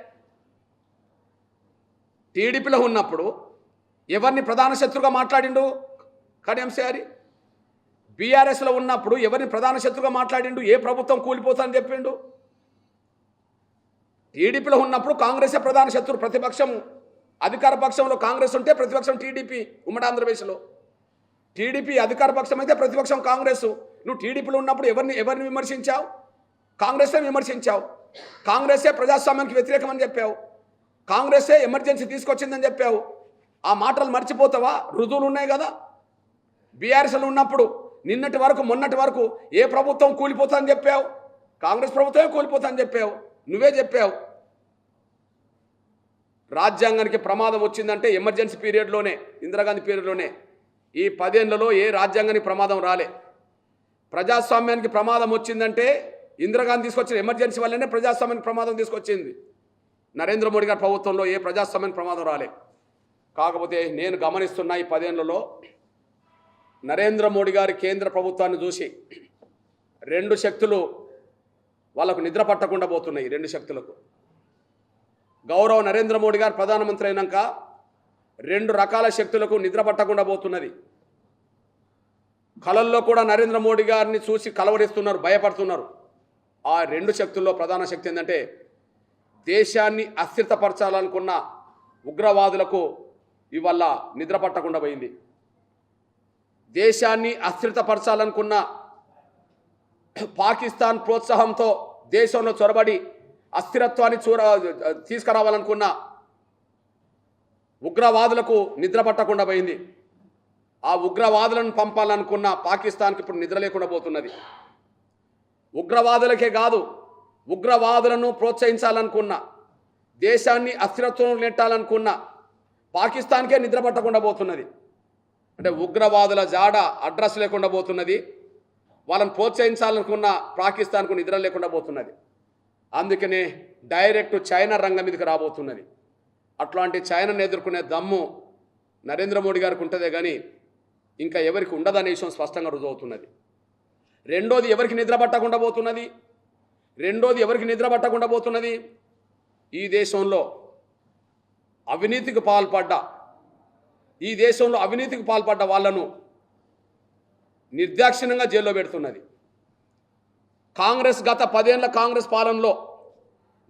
టీడీపీలో ఉన్నప్పుడు ఎవరిని ప్రధాన శత్రుగా మాట్లాడిండు కడియం శ్రీహరి? బీఆర్ఎస్లో ఉన్నప్పుడు ఎవరిని ప్రధాన శత్రుగా మాట్లాడిండు? ఏ ప్రభుత్వం కూలిపోతుందని చెప్పిండు? టీడీపీలో ఉన్నప్పుడు కాంగ్రెసే ప్రధాన శత్రు. ప్రతిపక్షం అధికార పక్షంలో కాంగ్రెస్ ఉంటే ప్రతిపక్షం టీడీపీ. ఉమ్మడి ఆంధ్రప్రదేశ్లో టీడీపీ అధికార పక్షం అయితే ప్రతిపక్షం కాంగ్రెస్. నువ్వు టీడీపీలో ఉన్నప్పుడు ఎవరిని విమర్శించావు? కాంగ్రెస్నే విమర్శించావు. కాంగ్రెసే ప్రజాస్వామ్యానికి వ్యతిరేకమని చెప్పావు. కాంగ్రెసే ఎమర్జెన్సీ తీసుకొచ్చిందని చెప్పావు. ఆ మాటలు మర్చిపోతావా? రుజువులు ఉన్నాయి కదా. బీఆర్ఎస్లో ఉన్నప్పుడు నిన్నటి వరకు, మొన్నటి వరకు ఏ ప్రభుత్వం కూలిపోతుందని చెప్పావు? కాంగ్రెస్ ప్రభుత్వమే కూలిపోతుందని చెప్పావు. నువ్వే చెప్పావు. రాజ్యాంగానికి ప్రమాదం వచ్చిందంటే ఎమర్జెన్సీ పీరియడ్లోనే, ఇందిరాగాంధీ పీరియడ్లోనే. ఈ 10 ఏళ్లలో ఏ రాజ్యాంగానికి ప్రమాదం రాలే. ప్రజాస్వామ్యానికి ప్రమాదం వచ్చిందంటే ఇందిరాగాంధీ తీసుకొచ్చిన ఎమర్జెన్సీ వల్లనే ప్రజాస్వామ్యానికి ప్రమాదం తీసుకొచ్చింది. నరేంద్ర మోడీ గారి ప్రభుత్వంలో ఏ ప్రజాస్వామ్యానికి ప్రమాదం రాలే. కాకపోతే నేను గమనిస్తున్న ఈ 10 ఏళ్లలో నరేంద్ర మోడీ గారి కేంద్ర ప్రభుత్వాన్ని చూసి 2 శక్తులు వాళ్ళకు నిద్ర పట్టకుండా పోతున్నాయి. 2 శక్తులకు. గౌరవ నరేంద్ర మోడీ గారు ప్రధానమంత్రి అయినాక 2 రకాల శక్తులకు నిద్ర పట్టకుండా పోతున్నది. కళల్లో కూడా నరేంద్ర మోడీ గారిని చూసి కలవరిస్తున్నారు, భయపడుతున్నారు. ఆ 2 శక్తుల్లో ప్రధాన శక్తి ఏంటంటే, దేశాన్ని అస్థిరపరచాలనుకున్న ఉగ్రవాదులకు ఇవాళ నిద్ర పట్టకుండా పోయింది. దేశాన్ని అస్థిరపరచాలనుకున్న పాకిస్తాన్ ప్రోత్సాహంతో దేశంలో చొరబడి అస్థిరత్వాన్ని తీసుకురావాలనుకున్న ఉగ్రవాదులకు నిద్ర పట్టకుండా పోయింది. ఆ ఉగ్రవాదులను పంపాలనుకున్న పాకిస్తాన్కి ఇప్పుడు నిద్ర లేకుండా పోతున్నది. ఉగ్రవాదులకే కాదు, ఉగ్రవాదులను ప్రోత్సహించాలనుకున్న, దేశాన్ని అస్థిరత్వం నెట్టాలనుకున్న పాకిస్తాన్కే నిద్ర పట్టకుండా పోతున్నది. అంటే ఉగ్రవాదుల జాడ అడ్రస్ లేకుండా పోతున్నది. వాళ్ళని ప్రోత్సహించాలనుకున్న పాకిస్తాన్కు నిద్ర లేకుండా పోతున్నది. అందుకనే డైరెక్ట్ చైనా రంగం మీదకి రాబోతున్నది. అట్లాంటి చైనాను ఎదుర్కొనే దమ్ము నరేంద్ర మోడీ గారికి ఉంటుందే కానీ ఇంకా ఎవరికి ఉండదనే విషయం స్పష్టంగా రుజువుతున్నది. రెండోది ఎవరికి నిద్ర పట్టకుండా పోతున్నది? ఈ దేశంలో అవినీతికి పాల్పడ్డ వాళ్ళను నిర్దాక్షిణ్యంగా జైల్లో పెడుతున్నది. గత 10 ఏళ్ల కాంగ్రెస్ పాలనలో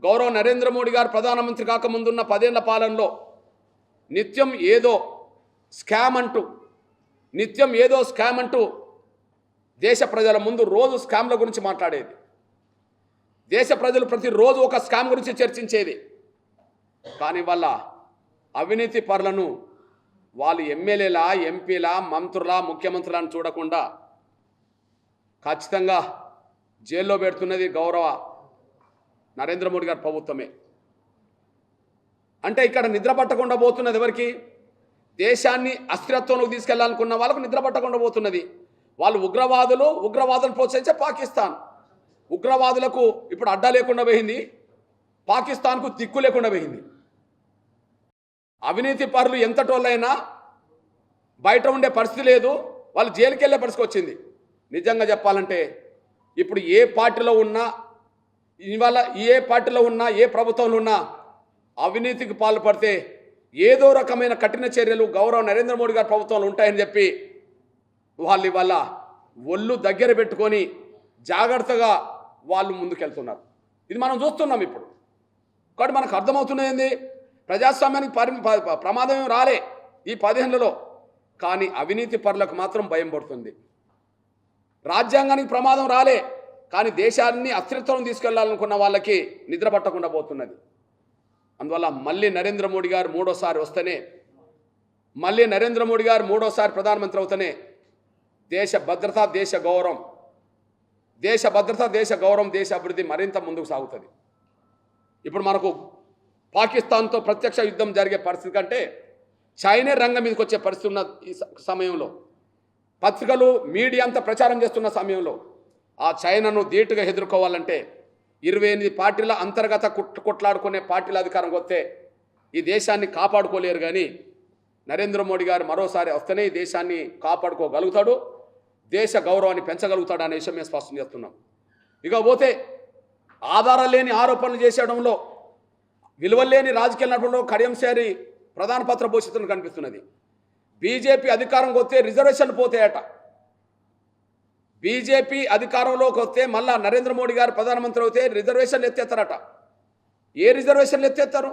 గౌరవ నరేంద్ర మోడీ గారు ప్రధానమంత్రి కాకముందున్న 10 ఏళ్ల పాలనలో నిత్యం ఏదో స్కామ్ అంటూ దేశ ప్రజల ముందు రోజు స్కామ్ల గురించి మాట్లాడేది. దేశ ప్రజలు ప్రతిరోజు ఒక స్కామ్ గురించి చర్చించేది. కానీ వాళ్ళ అవినీతి పరులను వాళ్ళు ఎమ్మెల్యేలా, ఎంపీలా, మంత్రులా, ముఖ్యమంత్రులను చూడకుండా ఖచ్చితంగా జైల్లో పెడుతున్నది గౌరవ నరేంద్ర మోడీ గారి ప్రభుత్వమే. అంటే ఇక్కడ నిద్ర పట్టకుండా పోతున్నది ఎవరికి? దేశాన్ని అస్థిరత్వంలోకి తీసుకెళ్లాలనుకున్న వాళ్ళకు నిద్ర పట్టకుండా పోతున్నది. వాళ్ళు ఉగ్రవాదులను ప్రోత్సహించే పాకిస్తాన్ ఉగ్రవాదులకు ఇప్పుడు అడ్డా లేకుండా పోయింది, పాకిస్తాన్కు దిక్కు లేకుండా పోయింది. అవినీతి పరులు ఎంతటోళ్ళైనా బయట ఉండే పరిస్థితి లేదు, వాళ్ళు జైలుకి వెళ్ళే పరిస్థితి వచ్చింది. నిజంగా చెప్పాలంటే ఇప్పుడు ఏ పార్టీలో ఉన్నా, ఇవాళ ఏ పార్టీలో ఉన్నా, ఏ ప్రభుత్వంలో ఉన్నా అవినీతికి పాల్పడితే ఏదో రకమైన కఠిన చర్యలు గౌరవ నరేంద్ర మోడీ గారి ప్రభుత్వంలో ఉంటాయని చెప్పి వాళ్ళు ఇవాళ ఒళ్ళు దగ్గర పెట్టుకొని జాగ్రత్తగా వాళ్ళు ముందుకెళ్తున్నారు. ఇది మనం చూస్తున్నాం ఇప్పుడు. కాబట్టి మనకు అర్థమవుతున్నది ఏంది, ప్రజాస్వామ్యానికి ప్రమాదం ఏం రాలే ఈ 10 ఏళ్లలో, కానీ అవినీతి పరులకు మాత్రం భయం పడుతుంది. రాజ్యాంగానికి ప్రమాదం రాలే, కానీ దేశాన్ని అస్థిరత్వం తీసుకెళ్లాలనుకున్న వాళ్ళకి నిద్ర పట్టకుండా పోతున్నది. అందువల్ల మళ్ళీ నరేంద్ర మోడీ గారు మూడోసారి ప్రధానమంత్రి అవుతేనే దేశ భద్రత, దేశ గౌరవం, దేశ అభివృద్ధి మరింత ముందుకు సాగుతుంది. ఇప్పుడు మనకు పాకిస్తాన్తో ప్రత్యక్ష యుద్ధం జరిగే పరిస్థితి కంటే చైనా రంగం మీదకి వచ్చే పరిస్థితి ఉన్న ఈ సమయంలో, పత్రికలు, మీడియా అంతా ప్రచారం చేస్తున్న సమయంలో ఆ చైనాను ధీటుగా ఎదుర్కోవాలంటే 28 పార్టీల అంతర్గత కొట్లాడుకునే పార్టీల అధికారం వస్తే ఈ దేశాన్ని కాపాడుకోలేరు. కానీ నరేంద్ర మోడీ గారు మరోసారి వస్తేనే ఈ దేశాన్ని కాపాడుకోగలుగుతాడు, దేశ గౌరవాన్ని పెంచగలుగుతాడు అనే విషయం మేము స్పష్టం చేస్తున్నాం. ఇక పోతే ఆధారాలు లేని ఆరోపణలు చేసేయడంలో, విలువలేని రాజకీయ నడపడంలో కడియం శ్యారి ప్రధాన పాత్ర పోషిస్తున్న కనిపిస్తున్నది. బీజేపీ అధికారంకి వస్తే రిజర్వేషన్లు పోతాయట. బీజేపీ అధికారంలోకి వస్తే మళ్ళా నరేంద్ర మోడీ గారు ప్రధానమంత్రి అయితే రిజర్వేషన్లు ఎత్తేస్తారట. ఏ రిజర్వేషన్లు ఎత్తేస్తారు?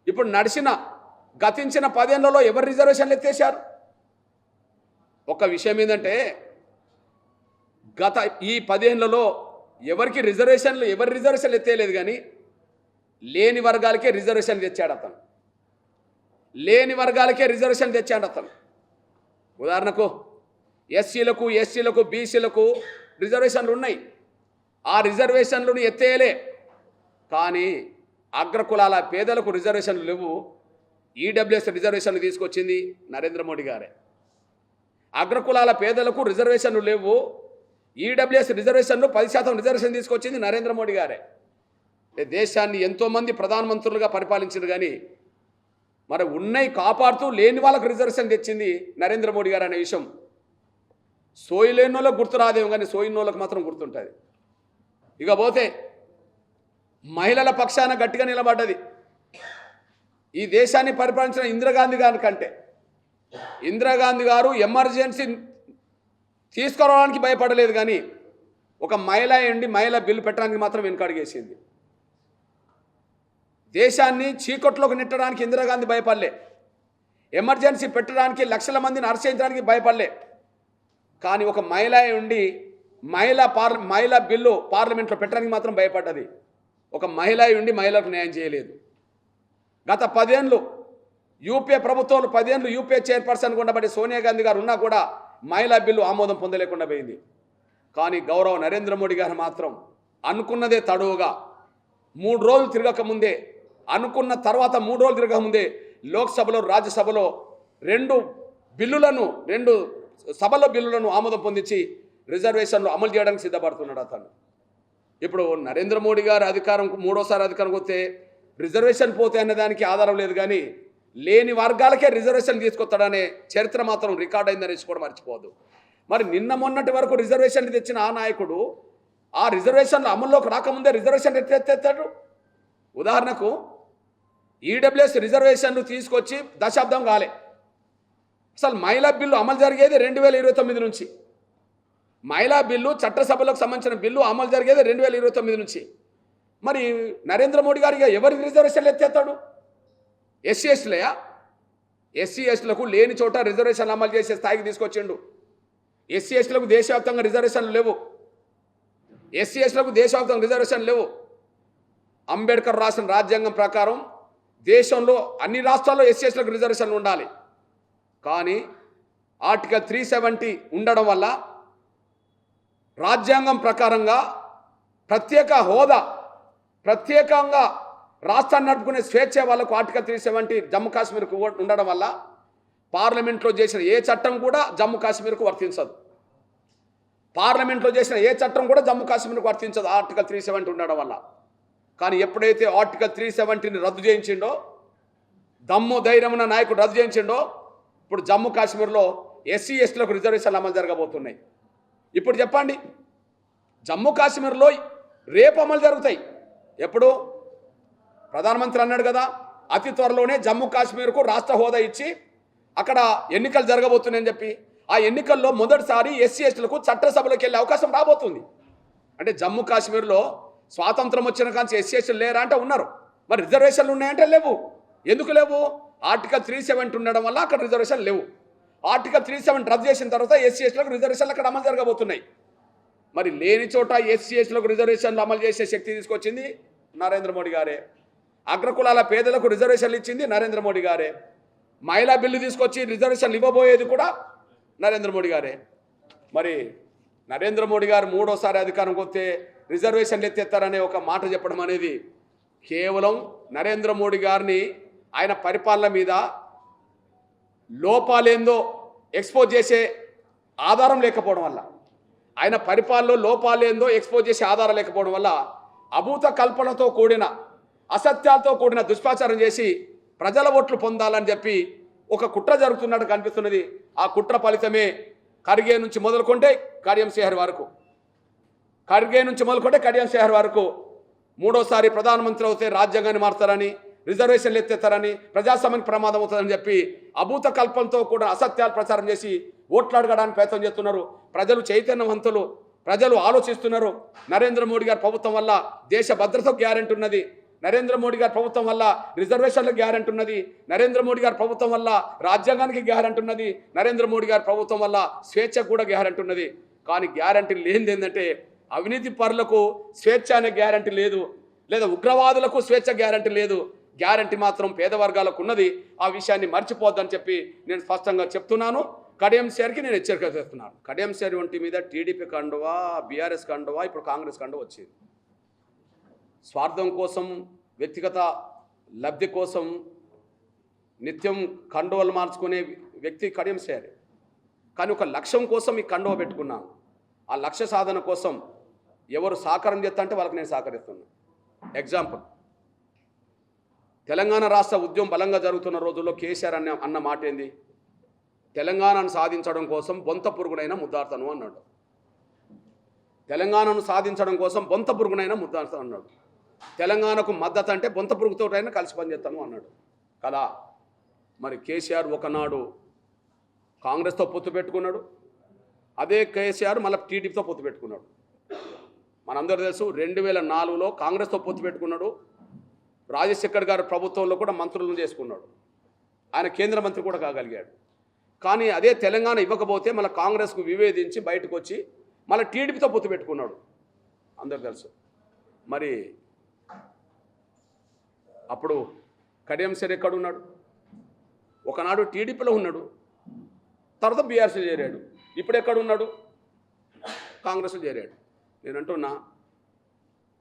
ఇప్పుడు గతించిన 10 ఏళ్లలో ఎవరు రిజర్వేషన్లు ఎత్తేసారు? ఒక విషయం ఏంటంటే గత ఈ 10 ఏళ్లలో ఎవరి రిజర్వేషన్లు ఎత్తేయలేదు, కానీ లేని వర్గాలకే రిజర్వేషన్లు తెచ్చాడు అతను. ఉదాహరణకు ఎస్సీలకు బీసీలకు రిజర్వేషన్లు ఉన్నాయి. ఆ రిజర్వేషన్లను ఎత్తేయలే. కానీ అగ్రకులాల పేదలకు రిజర్వేషన్లు లేవు. ఈడబ్ల్యూఎస్ రిజర్వేషన్లు తీసుకొచ్చింది నరేంద్ర మోడీ గారే. అగ్రకులాల పేదలకు రిజర్వేషన్లు లేవు. ఈడబ్ల్యూఎస్ రిజర్వేషన్లు 10% రిజర్వేషన్ తీసుకొచ్చింది నరేంద్ర మోడీ గారే. దేశాన్ని ఎంతోమంది ప్రధానమంత్రులుగా పరిపాలించింది, కానీ మరి ఉన్నాయి కాపాడుతూ లేని వాళ్ళకు రిజర్వేషన్ తెచ్చింది నరేంద్ర మోడీ గారు అనే విషయం సోయిలేని వాళ్ళకు గుర్తు రాదేమో, కానీ సోయిన వాళ్ళకు మాత్రం గుర్తుంటుంది. ఇక పోతే మహిళల పక్షాన గట్టిగా నిలబడ్డది. ఈ దేశాన్ని పరిపాలించిన ఇందిరాగాంధీ గారి కంటే ఇందిరాగాంధీ గారు ఎమర్జెన్సీ తీసుకురావడానికి భయపడలేదు, కానీ ఒక మహిళా బిల్లు పెట్టడానికి మాత్రం వెనుకడుగేసింది. దేశాన్ని చీకట్లోకి నెట్టడానికి ఇందిరాగాంధీ భయపడలే. ఎమర్జెన్సీ పెట్టడానికి లక్షల మందిని అరెస్ట్ భయపడలే. కానీ ఒక మహిళా బిల్లు పార్లమెంట్లో పెట్టడానికి మాత్రం భయపడ్డది. ఒక మహిళలకు న్యాయం చేయలేదు. గత 10 ఏళ్ళు యూపీఏ ప్రభుత్వంలో 10 ఏళ్ళు యూపీఏ చైర్పర్సన్ ఉండబడి సోనియా గాంధీ గారు ఉన్నా కూడా మహిళా బిల్లు ఆమోదం పొందలేకుండా పోయింది. కానీ గౌరవ నరేంద్ర మోడీ గారు మాత్రం అనుకున్నదే తడువుగా 3 రోజులు తిరగకముందే, అనుకున్న తర్వాత 3 రోజులు తిరగకముందే లోక్సభలో, రాజ్యసభలో 2 సభలో బిల్లులను ఆమోదం పొందించి రిజర్వేషన్లు అమలు చేయడానికి సిద్ధపడుతున్నాడు అతను. ఇప్పుడు నరేంద్ర మోడీ గారు మూడోసారి అధికారంకి వస్తే రిజర్వేషన్ పోతే అన్నదానికి ఆధారం లేదు, కానీ లేని వర్గాలకే రిజర్వేషన్ తీసుకొస్తాడనే చరిత్ర మాత్రం రికార్డ్ అయిందనేసి కూడా మర్చిపోవద్దు. మరి నిన్న మొన్నటి వరకు రిజర్వేషన్లు తెచ్చిన ఆ నాయకుడు ఆ రిజర్వేషన్లు అమల్లోకి రాకముందే రిజర్వేషన్ ఎత్తేస్తాడు. ఉదాహరణకు ఈడబ్ల్యూఎస్ రిజర్వేషన్లు తీసుకొచ్చి దశాబ్దం కాలే. అసలు మహిళా బిల్లు అమలు జరిగేది 2029 నుంచి. మహిళా బిల్లు చట్టసభలకు సంబంధించిన బిల్లు అమలు జరిగేది 2029 నుంచి. మరి నరేంద్ర మోడీ గారిగా ఎవరికి రిజర్వేషన్లు ఎత్తేస్తాడు? ఎస్సీ ఎస్టీలయా? ఎస్సీ ఎస్టీలకు లేని చోట రిజర్వేషన్లు అమలు చేసే స్థాయికి తీసుకొచ్చిండు. ఎస్సీ ఎస్టీలకు దేశవ్యాప్తంగా రిజర్వేషన్లు లేవు. ఎస్సీ ఎస్టీలకు దేశవ్యాప్తంగా రిజర్వేషన్లు లేవు. అంబేద్కర్ రాసిన రాజ్యాంగం ప్రకారం దేశంలో అన్ని రాష్ట్రాల్లో ఎస్సీ ఎస్టీలకు రిజర్వేషన్లు ఉండాలి. కానీ ఆర్టికల్ 370 ఉండడం వల్ల రాజ్యాంగం ప్రకారంగా ప్రత్యేక హోదా, ప్రత్యేకంగా రాష్ట్రాన్ని నడుపుకునే స్వేచ్ఛ వాళ్ళకు ఆర్టికల్ 370 జమ్మూ కాశ్మీర్కు ఉండడం వల్ల పార్లమెంట్లో చేసిన ఏ చట్టం కూడా జమ్మూ కాశ్మీర్కు వర్తించదు. పార్లమెంట్లో చేసిన ఏ చట్టం కూడా జమ్మూ కాశ్మీర్కు వర్తించదు ఆర్టికల్ 370 ఉండడం వల్ల. కానీ ఎప్పుడైతే ఆర్టికల్ 370ని రద్దు చేయించిండో, దమ్ము ధైర్యం ఉన్న నాయకుడు రద్దు చేయించిండో, ఇప్పుడు జమ్మూ కాశ్మీర్లో ఎస్సీ ఎస్టీలకు రిజర్వేషన్లు అమలు జరగబోతున్నాయి. ఇప్పుడు చెప్పండి, జమ్మూ కాశ్మీర్లో రేపు అమలు జరుగుతాయి. ఎప్పుడు? ప్రధానమంత్రి అన్నాడు కదా, అతి త్వరలోనే జమ్మూ కాశ్మీర్కు రాష్ట్ర హోదా ఇచ్చి అక్కడ ఎన్నికలు జరగబోతున్నాయని చెప్పి. ఆ ఎన్నికల్లో మొదటిసారి ఎస్సీ ఎస్టీలకు చట్టసభలోకి వెళ్ళే అవకాశం రాబోతుంది. అంటే జమ్మూ కాశ్మీర్లో స్వాతంత్రం వచ్చిన కానీ ఎస్సీ ఎస్టీలు లేరా అంటే ఉన్నారు. మరి రిజర్వేషన్లు ఉన్నాయంటే లేవు. ఎందుకు లేవు? ఆర్టికల్ 370 ఉండడం వల్ల అక్కడ రిజర్వేషన్లు లేవు. ఆర్టికల్ 370 రద్దు చేసిన తర్వాత ఎస్సీ ఎస్టీలకు రిజర్వేషన్లు అక్కడ అమలు జరగబోతున్నాయి. మరి లేని చోట ఎస్సీ ఎస్టీలకు రిజర్వేషన్లు అమలు చేసే శక్తి తీసుకొచ్చింది నరేంద్ర మోడీ గారే. అగ్రకులాల పేదలకు రిజర్వేషన్లు ఇచ్చింది నరేంద్ర మోడీ గారే. మహిళా బిల్లు తీసుకొచ్చి రిజర్వేషన్లు ఇవ్వబోయేది కూడా నరేంద్ర మోడీ గారే. మరి నరేంద్ర మోడీ గారు మూడోసారి అధికారంకి వస్తే రిజర్వేషన్లు ఎత్తేస్తారనే ఒక మాట చెప్పడం అనేది కేవలం నరేంద్ర మోడీ గారిని ఆయన పరిపాలన మీద లోపాలేందో ఎక్స్పోజ్ చేసే ఆధారం లేకపోవడం వల్ల, ఆయన పరిపాలనలో లోపాలేందో ఎక్స్పోజ్ చేసే ఆధారం లేకపోవడం వల్ల అభూత కల్పనతో కూడిన అసత్యాలతో కూడిన దుష్ప్రచారం చేసి ప్రజల ఓట్లు పొందాలని చెప్పి ఒక కుట్ర జరుగుతున్నట్టు కనిపిస్తున్నది. ఆ కుట్ర ఫలితమే ఖర్గే నుంచి మొదలుకుంటే కడియం శ్రీహరి వరకు, ఖర్గే నుంచి మొదలుకుంటే కడియం శ్రీహరి వరకు మూడోసారి ప్రధానమంత్రి అవుతే రాజ్యాంగాన్ని మారుతారని, రిజర్వేషన్లు ఎత్తేస్తారని, ప్రజాస్వామ్యానికి ప్రమాదం అవుతుందని చెప్పి అభూత కల్పనతో కూడా అసత్యాలు ప్రచారం చేసి ఓట్లు అడగడానికి ప్రయత్నం చేస్తున్నారు. ప్రజలు చైతన్యవంతులు, ప్రజలు ఆలోచిస్తున్నారు. నరేంద్ర మోడీ గారి ప్రభుత్వం వల్ల దేశ భద్రతకు గ్యారెంటీ ఉన్నది. నరేంద్ర మోడీ గారి ప్రభుత్వం వల్ల రిజర్వేషన్లకు గ్యారెంటీ ఉన్నది. నరేంద్ర మోడీ గారి ప్రభుత్వం వల్ల రాజ్యాంగానికి గ్యారెంటీ ఉన్నది. నరేంద్ర మోడీ గారి ప్రభుత్వం వల్ల స్వేచ్ఛకు కూడా గ్యారెంటీ ఉన్నది. కానీ గ్యారెంటీ లేనిది ఏంటంటే అవినీతి పరులకు స్వేచ్ఛ అనే గ్యారెంటీ లేదు, లేదా ఉగ్రవాదులకు స్వేచ్ఛ గ్యారెంటీ లేదు. గ్యారెంటీ మాత్రం పేద వర్గాలకు ఉన్నది. ఆ విషయాన్ని మర్చిపోద్దని చెప్పి నేను స్పష్టంగా చెప్తున్నాను. కడియం శ్రీహరికి నేను హెచ్చరిక చేస్తున్నాను. కడియం శ్రీహరి ఒంటి మీద టీడీపీ కండువా, బీఆర్ఎస్ కండువా, ఇప్పుడు కాంగ్రెస్ కండువా వచ్చింది. స్వార్థం కోసం, వ్యక్తిగత లబ్ధి కోసం నిత్యం కండువలు మార్చుకునే వ్యక్తి కడియం శ్రీహరి. కానీ ఒక లక్ష్యం కోసం ఈ కండువ పెట్టుకున్నాను. ఆ లక్ష్య సాధన కోసం ఎవరు సహకారం చేస్తా అంటే వాళ్ళకి నేను సహకరిస్తున్నాను. ఎగ్జాంపుల్, తెలంగాణ రాష్ట్ర ఉద్యమం బలంగా జరుగుతున్న రోజుల్లో కేసీఆర్ అన్న మాట ఏంది? తెలంగాణను సాధించడం కోసం బొంత పురుగునైనా ముద్దాడతాను అన్నాడు. తెలంగాణను సాధించడం కోసం బొంత పురుగునైనా ముద్దాడతాను అన్నాడు. తెలంగాణకు మద్దతు అంటే బొంత పురుగుతోటైనా కలిసి పనిచేస్తాను అన్నాడు కదా. మరి కేసీఆర్ ఒకనాడు కాంగ్రెస్తో పొత్తు పెట్టుకున్నాడు. అదే కేసీఆర్ మళ్ళీ టీడీపీతో పొత్తు పెట్టుకున్నాడు. మనందరూ తెలుసు 2004లో కాంగ్రెస్తో పొత్తు పెట్టుకున్నాడు. రాజశేఖర్ గారి ప్రభుత్వంలో కూడా మంత్రులను చేసుకున్నాడు. ఆయన కేంద్ర మంత్రి కూడా కాగలిగాడు. కానీ అదే తెలంగాణ ఇవ్వకపోతే మళ్ళీ కాంగ్రెస్కు విభేదించి బయటకు వచ్చి మళ్ళీ టీడీపీతో పొత్తు పెట్టుకున్నాడు. అందరూ తెలుసు. మరి అప్పుడు కడియం శ్రీహరి ఎక్కడున్నాడు? ఒకనాడు టీడీపీలో ఉన్నాడు, తర్వాత బీఆర్ఎస్లో చేరాడు. ఇప్పుడు ఎక్కడున్నాడు? కాంగ్రెస్లో చేరాడు. నేను అంటున్నా,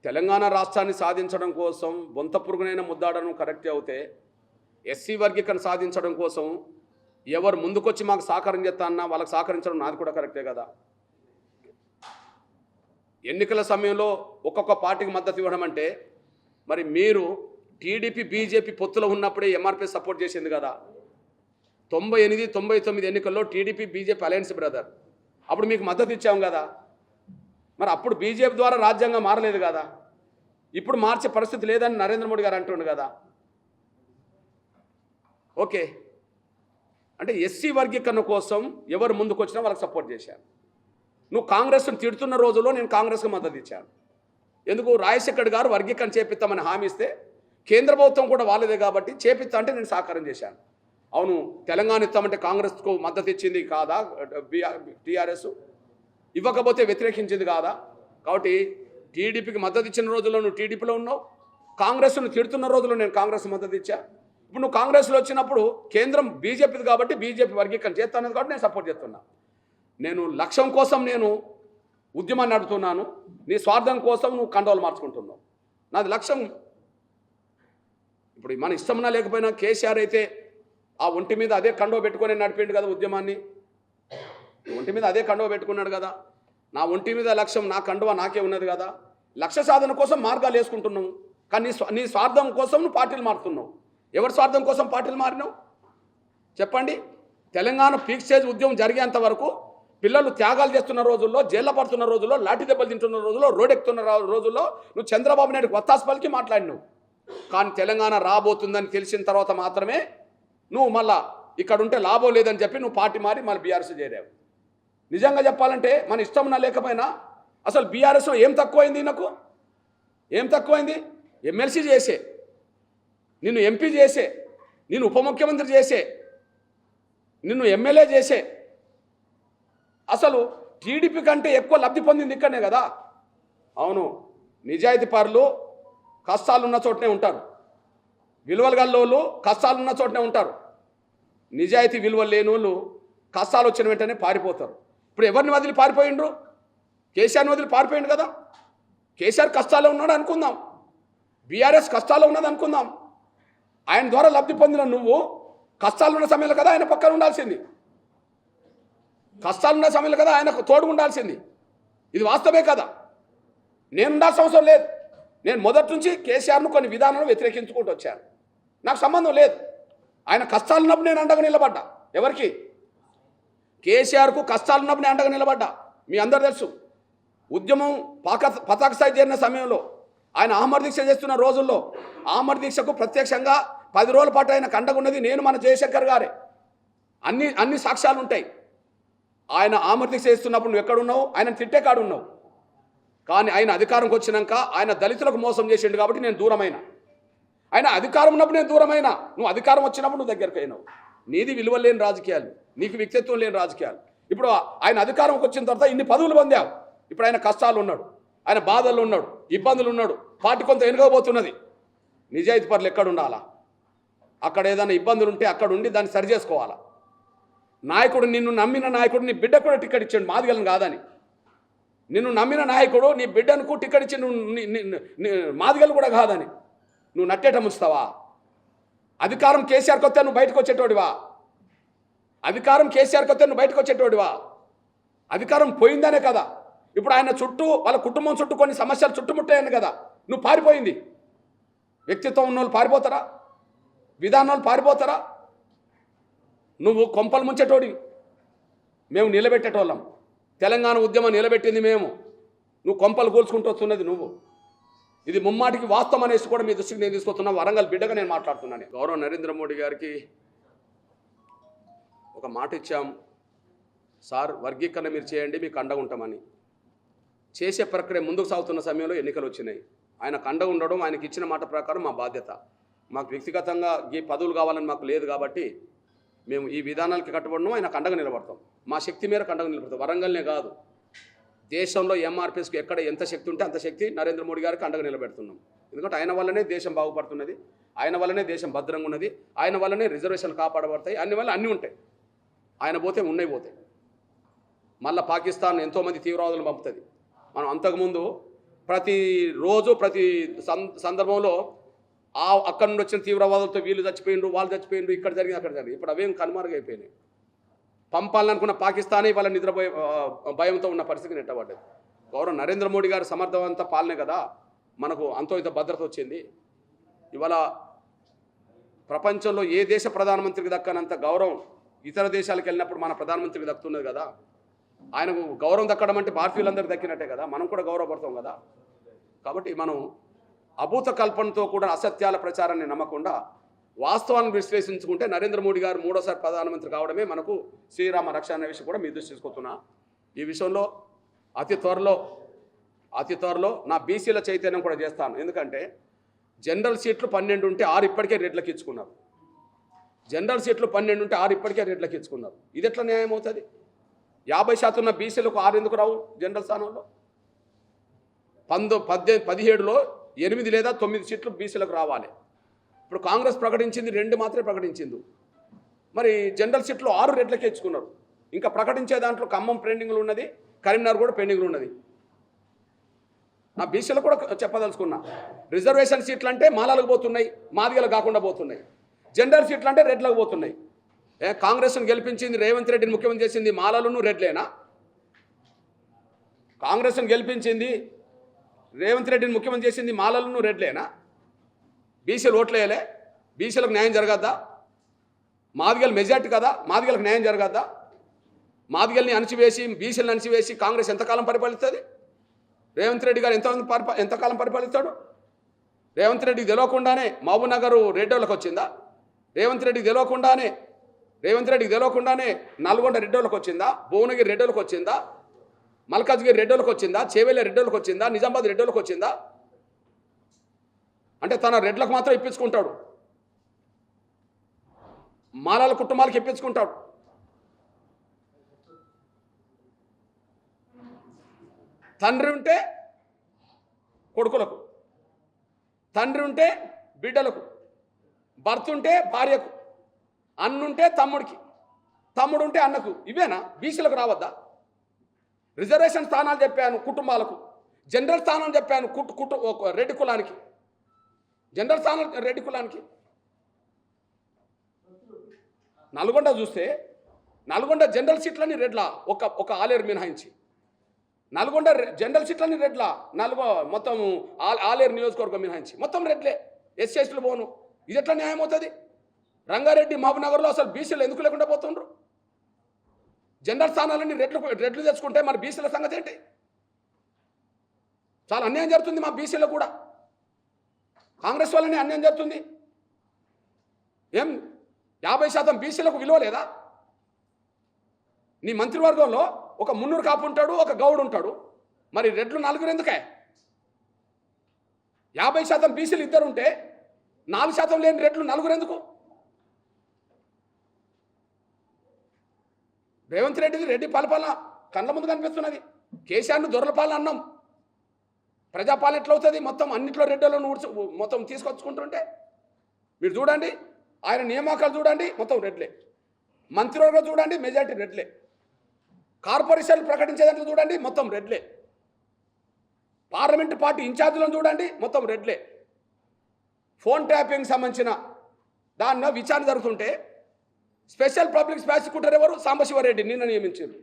తెలంగాణ రాష్ట్రాన్ని సాధించడం కోసం బొంత పురుగునైనా ముద్దాడడం కరెక్టే అవుతే, ఎస్సీ వర్గీకరణ సాధించడం కోసం ఎవరు ముందుకొచ్చి మాకు సహకారం చేస్తా అన్నా వాళ్ళకి సహకరించడం నాది కూడా కరెక్టే కదా. ఎన్నికల సమయంలో ఒక్కొక్క పార్టీకి మద్దతు ఇవ్వడం అంటే, మరి మీరు టీడీపీ బీజేపీ పొత్తులో ఉన్నప్పుడే ఎంఆర్పీ సపోర్ట్ చేసింది కదా. 98, 99 ఎన్నికల్లో టీడీపీ బీజేపీ అలయన్స్ బ్రదర్, అప్పుడు మీకు మద్దతు ఇచ్చాం కదా. మరి అప్పుడు బీజేపీ ద్వారా రాజ్యాంగం మారలేదు కదా. ఇప్పుడు మార్చే పరిస్థితి లేదని నరేంద్ర మోడీ గారు అంటుండు కదా. ఓకే, అంటే ఎస్సీ వర్గీకరణ కోసం ఎవరు ముందుకు వచ్చినా వాళ్ళకి సపోర్ట్ చేశాను. నువ్వు కాంగ్రెస్ను తిడుతున్న రోజుల్లో నేను కాంగ్రెస్కి మద్దతు ఇచ్చాను. ఎందుకు? రాజశేఖర్ గారు వర్గీకరణ చేపిస్తామని హామీ ఇస్తే కేంద్ర ప్రభుత్వం కూడా వాళ్ళదే కాబట్టి చేపిస్తా అంటే నేను సహకారం చేశాను. అవును, తెలంగాణ ఇస్తామంటే కాంగ్రెస్కు మద్దతు ఇచ్చింది కాదా టీఆర్ఎస్? ఇవ్వకపోతే వ్యతిరేకించింది కాదా? కాబట్టి టీడీపీకి మద్దతు ఇచ్చిన రోజుల్లో నువ్వు టీడీపీలో ఉన్నావు, కాంగ్రెస్ను తిడుతున్న రోజుల్లో నేను కాంగ్రెస్ మద్దతు ఇచ్చా. ఇప్పుడు నువ్వు కాంగ్రెస్లో వచ్చినప్పుడు కేంద్రం బీజేపీది కాబట్టి బీజేపీ వర్గీకరణ చేస్తానది కాబట్టి నేను సపోర్ట్ చేస్తున్నా. నేను లక్ష్యం కోసం నేను ఉద్యమాన్ని నడుపుతున్నాను, నీ స్వార్థం కోసం నువ్వు కండోలు మార్చుకుంటున్నావు. నాది లక్ష్యం. ఇప్పుడు మన ఇష్టమన్నా లేకపోయినా కేసీఆర్ అయితే ఆ ఒంటి మీద అదే కండవ పెట్టుకొని నడిపిండు కదా ఉద్యమాన్ని. ఒంటి మీద అదే కండవ పెట్టుకున్నాడు కదా. నా ఒంటి మీద లక్ష్యం, నా కండువ నాకే ఉన్నది కదా. లక్ష్య సాధన కోసం మార్గాలు వేసుకుంటున్నావు, కానీ నీ స్వార్థం కోసం నువ్వు పార్టీలు మారుతున్నావు. ఎవరి స్వార్థం కోసం పార్టీలు మారినావు చెప్పండి? తెలంగాణ పీక్ స్టేజ్ ఉద్యమం జరిగేంత వరకు పిల్లలు త్యాగాలు చేస్తున్న రోజుల్లో, జైల్లో పడుతున్న రోజుల్లో, లాఠీ దెబ్బలు తింటున్న రోజుల్లో, రోడ్ ఎక్కుతున్న రోజుల్లో నువ్వు చంద్రబాబు నాయుడుకి వత్తాసు పలికి మాట్లాడినావు. కానీ తెలంగాణ రాబోతుందని తెలిసిన తర్వాత మాత్రమే నువ్వు మళ్ళా ఇక్కడ ఉంటే లాభం లేదని చెప్పి నువ్వు పార్టీ మారి మళ్ళీ బీఆర్ఎస్ చేరావు. నిజంగా చెప్పాలంటే మన ఇష్టం నా లేకపోయినా అసలు బీఆర్ఎస్లో ఏం తక్కువైంది? నాకు ఏం తక్కువైంది? ఎమ్మెల్సీ చేసే, నిన్ను ఎంపీ చేసే, నిన్ను ఉప ముఖ్యమంత్రి చేసే, నిన్ను ఎమ్మెల్యే చేసే, అసలు టీడీపీ కంటే ఎక్కువ లబ్ధి పొందింది ఇక్కడనే కదా. అవును, నిజాయితీ పరులు కష్టాలున్న చోటనే ఉంటారు, విలువలు గల్లోళ్ళు కష్టాలున్న చోటనే ఉంటారు. నిజాయితీ విలువలు లేని వాళ్ళు కష్టాలు వచ్చిన వెంటనే పారిపోతారు. ఇప్పుడు ఎవరిని వదిలి పారిపోయిండ్రు? కేసీఆర్ని వదిలి పారిపోయిండు కదా. కేసీఆర్ కష్టాల్లో ఉన్నాడు అనుకుందాం, బీఆర్ఎస్ కష్టాల్లో ఉన్నది అనుకుందాం. ఆయన ద్వారా లబ్ధి పొందిన నువ్వు కష్టాలున్న సమయంలో కదా ఆయన పక్కన ఉండాల్సింది, కష్టాలున్న సమయంలో కదా ఆయనకు తోడు ఉండాల్సింది. ఇది వాస్తవమే కదా. నేను ఉండాల్సిన అవసరం లేదు. నేను మొదటి నుంచి కేసీఆర్ను కొన్ని విధానాలను వ్యతిరేకించుకుంటూ వచ్చాను. నాకు సంబంధం లేదు. ఆయన కష్టాలున్నప్పుడు నేను అండగా నిలబడ్డా. ఎవరికి? కేసీఆర్కు కష్టాలున్నప్పుడు నేను అండగా నిలబడ్డా. మీ అందరు తెలుసు. ఉద్యమం పతాక స్థాయి చేరిన సమయంలో, ఆయన ఆమర దీక్ష చేస్తున్న రోజుల్లో, ఆమర దీక్షకు ప్రత్యక్షంగా 10 రోజుల పాటు ఆయన అండగా ఉన్నది నేను, మన జయశంకర్ గారే. అన్ని సాక్ష్యాలు ఉంటాయి. ఆయన ఆమర దీక్ష చేస్తున్నప్పుడు నువ్వు ఎక్కడున్నావు? ఆయన తిట్టే కాడు ఉన్నావు. కానీ ఆయన అధికారంకి వచ్చినాక ఆయన దళితులకు మోసం చేసిండు కాబట్టి నేను దూరమైన. ఆయన అధికారం ఉన్నప్పుడు నేను దూరమైన, నువ్వు అధికారం వచ్చినప్పుడు నువ్వు దగ్గరికి అయినావు. నీది విలువ లేని రాజకీయాలు, నీకు వ్యక్తిత్వం లేని రాజకీయాలు. ఇప్పుడు ఆయన అధికారంకి వచ్చిన తర్వాత ఇన్ని పదవులు పొందావు. ఇప్పుడు ఆయన కష్టాలు ఉన్నాడు, ఆయన బాధల్లో ఉన్నాడు, ఇబ్బందులు ఉన్నాడు, పార్టీ కొంత వెనుకపోతున్నది. నిజాయితీ పరులు ఎక్కడ ఉండాలా? అక్కడ ఏదైనా ఇబ్బందులు ఉంటే అక్కడ ఉండి దాన్ని సరి చేసుకోవాలా. నాయకుడు, నిన్ను నమ్మిన నాయకుడు నీ బిడ్డ కూడా టికెట్ ఇచ్చాడు, మాదిగలను కాదని. నిన్ను నమ్మిన నాయకుడు నీ బిడ్డను టికెట్ ఇచ్చి మాదిగలు కూడా కాదని నువ్వు నట్టేట ముంచుతావా? అధికారం కేసీఆర్కి వస్తే నువ్వు బయటకు వచ్చేటోడివా? అధికారం కేసీఆర్కి వస్తే నువ్వు బయటకు వచ్చేటోడివా? అధికారం పోయిందనే కదా ఇప్పుడు ఆయన చుట్టూ, వాళ్ళ కుటుంబం చుట్టూ కొన్ని సమస్యలు చుట్టుముట్టాయని కదా నువ్వు పారిపోయింది. వ్యక్తిత్వం ఉన్న వాళ్ళు పారిపోతారా? విధానాలు పారిపోతారా? నువ్వు కొంపలు ముంచేటోడి, మేము నిలబెట్టేటోళ్ళం. తెలంగాణ ఉద్యమం నిలబెట్టింది మేము, నువ్వు కొంపలు కూల్చుకుంటూ వస్తున్నది నువ్వు. ఇది ముమ్మాటికి వాస్తవం అనేసి కూడా మీ దృష్టికి నేను తీసుకొస్తున్నా. వరంగల్ బిడ్డగా నేను మాట్లాడుతున్నాను. గౌరవ నరేంద్ర మోడీ గారికి ఒక మాట ఇచ్చాం, సార్ వర్గీకరణ మీరు చేయండి, మీకు అండగా ఉంటామని. చేసే ప్రక్రియ ముందుకు సాగుతున్న సమయంలో ఎన్నికలు వచ్చినాయి. ఆయనకు అండగా ఉండడం, ఆయనకి ఇచ్చిన మాట ప్రకారం మా బాధ్యత. మాకు వ్యక్తిగతంగా ఈ పదవులు కావాలని మాకు లేదు కాబట్టి మేము ఈ విధానాలకి కట్టుబడడం, ఆయనకు అండగా నిలబడతాం. మా శక్తి మేరకు అండగా నిలబడతాం. వరంగల్నే కాదు, దేశంలో ఎంఆర్పిఎస్కి ఎక్కడ ఎంత శక్తి ఉంటే అంత శక్తి నరేంద్ర మోడీ గారికి అండగా నిలబెడుతున్నాం. ఎందుకంటే ఆయన వల్లనే దేశం బాగుపడుతున్నది, ఆయన వల్లనే దేశం భద్రంగా ఉన్నది, ఆయన వల్లనే రిజర్వేషన్లు కాపాడబడతాయి, అన్ని వల్ల అన్నీ ఉంటాయి. ఆయన పోతే ఉన్నాయి పోతాయి. మళ్ళీ పాకిస్తాన్ ఎంతోమంది తీవ్రవాదులు పంపుతుంది. మనం అంతకుముందు ప్రతిరోజు ప్రతి సందర్భంలో అక్కడ నుండి వచ్చిన తీవ్రవాదులతో వీళ్ళు చచ్చిపోయిండ్రు, వాళ్ళు చచ్చిపోయిండ్రు, ఇక్కడ జరిగింది, అక్కడ జరిగింది. ఇప్పుడు అవేం కనుమరుగైపోయినాయి. పంపాలనుకున్న పాకిస్తానే వాళ్ళ నిద్రపోయే భయంతో ఉన్న పరిస్థితి నెట్టబడ్డది. గౌరవ నరేంద్ర మోడీ గారు సమర్థవంత పాలనే కదా మనకు అంతో ఇంత భద్రత వచ్చింది. ఇవాళ ప్రపంచంలో ఏ దేశ ప్రధానమంత్రికి దక్కనంత గౌరవం ఇతర దేశాలకు వెళ్ళినప్పుడు మన ప్రధానమంత్రికి దక్కుతున్నది కదా. ఆయనకు గౌరవం దక్కడం అంటే భారతీయులందరికీ దక్కినట్టే కదా, మనం కూడా గౌరవపడతాం కదా. కాబట్టి మనం అభూత కల్పనతో కూడా అసత్యాల ప్రచారాన్ని నమ్మకుండా వాస్తవాలను విశ్లేషించుకుంటే నరేంద్ర మోడీ గారు మూడోసారి ప్రధానమంత్రి కావడమే మనకు శ్రీరామ రక్ష అనే విషయం కూడా మీ దృష్టి తీసుకొస్తున్నా. ఈ విషయంలో అతి త్వరలో నా బీసీల చైతన్యం కూడా చేస్తాను. ఎందుకంటే జనరల్ సీట్లు 12 ఉంటే 6 ఇప్పటికే రెడ్లకు ఇచ్చుకున్నారు. జనరల్ సీట్లు 12 ఉంటే 6 ఇప్పటికే రెడ్లకు ఇచ్చుకున్నారు. ఇది ఎట్లా న్యాయం అవుతుంది? 50% ఉన్న బీసీలకు 6 ఎందుకు రావు జనరల్ స్థానంలో? 17లో 8 లేదా 9 సీట్లు బీసీలకు రావాలి. ఇప్పుడు కాంగ్రెస్ ప్రకటించింది 2 మాత్రమే ప్రకటించింది. మరి జనరల్ సీట్లు 6 రెడ్లకే ఇచ్చుకున్నారు. ఇంకా ప్రకటించే దాంట్లో ఖమ్మం పెండింగ్లు ఉన్నది, కరీంనగర్ కూడా పెండింగ్లు ఉన్నది. నా బీసీలు కూడా చెప్పదలుచుకున్నా, రిజర్వేషన్ సీట్లు అంటే మాలలకు పోతున్నాయి, మాదిగలకు కాకుండా పోతున్నాయి. జనరల్ సీట్లు అంటే రెడ్లకు పోతున్నాయి. కాంగ్రెస్ను గెలిపించింది రేవంత్ రెడ్డిని ముఖ్యమంత్రి చేసింది మాలలను రెడ్లేనా? కాంగ్రెస్ను గెలిపించింది రేవంత్ రెడ్డిని ముఖ్యమంత్రి చేసింది మాలలను రెడ్లేనా? బీసీలు ఓట్లేయలే? బీసీలకు న్యాయం జరగద్దా? మాదిగలు మెజార్టీ కదా, మాదిగలకు న్యాయం జరగద్దా? మాదిగల్ని అణచివేసి బీసీలను అణచివేసి కాంగ్రెస్ ఎంతకాలం పరిపాలిస్తుంది? రేవంత్ రెడ్డి గారు ఎంతకాలం పరిపాలిస్తాడు? రేవంత్ రెడ్డికి తెలియకుండానే మహబూబ్నగర్ రెడ్డోళ్ళకి వచ్చిందా? రేవంత్ రెడ్డికి తెలియకుండానే నల్గొండ రెడ్డోళ్ళకి వచ్చిందా? భువనగిరి రెడ్డోళ్ళకి వచ్చిందా? మల్కాజ్గిరి రెడ్డోళ్ళకి వచ్చిందా? చేవెళ్ళ రెడ్డోళ్ళకి వచ్చిందా? నిజామాబాద్ రెడ్డోళ్ళకి వచ్చిందా? అంటే తన రెడ్లకు మాత్రం ఇప్పించుకుంటాడు, మాలాల కుటుంబాలకు ఇప్పించుకుంటాడు. తండ్రి ఉంటే కొడుకులకు, తండ్రి ఉంటే బిడ్డలకు, భర్త ఉంటే భార్యకు, అన్నుంటే తమ్ముడికి, తమ్ముడు ఉంటే అన్నకు. ఇవేనా? బీసీలకు రావద్దా? రిజర్వేషన్ స్థానాలు చెప్పాను కుటుంబాలకు, జనరల్ స్థానం చెప్పాను రెడ్డి కులానికి, జనరల్ స్థానం రెడ్డి కులానికి. నల్గొండ చూస్తే నల్గొండ జనరల్ సీట్లని రెడ్ల ఒక ఆలేరు మినహాయించి, నల్గొండ జనరల్ సీట్లని రెడ్ల మొత్తం ఆలేరు నియోజకవర్గం మినహాయించి మొత్తం రెడ్లే, ఎస్సీలు పోను. ఇది ఎట్లా న్యాయం అవుతుంది? రంగారెడ్డి మహబూబ్నగర్లో అసలు బీసీలు ఎందుకు లేకుండా పోతుండ్రు? జనరల్ స్థానాలన్నీ రెడ్లు తెచ్చుకుంటే మరి బీసీల సంగతి ఏంటి? చాలా అన్యాయం జరుగుతుంది మా బీసీలో కూడా. కాంగ్రెస్ వల్లనే అన్యాయం జరుగుతుంది. ఏం 50% బీసీలకు విలువ లేదా? నీ మంత్రివర్గంలో ఒక మున్నూరు కాపు ఉంటాడు, ఒక గౌడు ఉంటాడు. మరి రెడ్లు 4 ఎందుకే? 50% బీసీలు 2 ఉంటే 4% లేని రెడ్లు 4 ఎందుకు? రేవంత్ రెడ్డి పరిపాలన కళ్ళ ముందు కనిపిస్తున్నది. కేసీఆర్ను దొరలపాలన అన్నాం, ప్రజాపాలన ఎట్లా అవుతుంది? మొత్తం అన్నింటిలో రెడ్డిలను మొత్తం తీసుకొచ్చుకుంటుంటే మీరు చూడండి, ఆయన నియామకాలు చూడండి, మొత్తం రెడ్లే. మంత్రివర్గం చూడండి, మెజార్టీ రెడ్లే. కార్పొరేషన్లు ప్రకటించేదాంట్లో చూడండి, మొత్తం రెడ్లే. పార్లమెంటు పార్టీ ఇన్ఛార్జీలను చూడండి, మొత్తం రెడ్లే. ఫోన్ ట్యాపింగ్ సంబంధించిన దానిలో విచారణ జరుగుతుంటే స్పెషల్ పబ్లిక్ ప్రాసిక్యూటర్ ఎవరు? సాంబశివరెడ్డి నిన్న నియమించారు.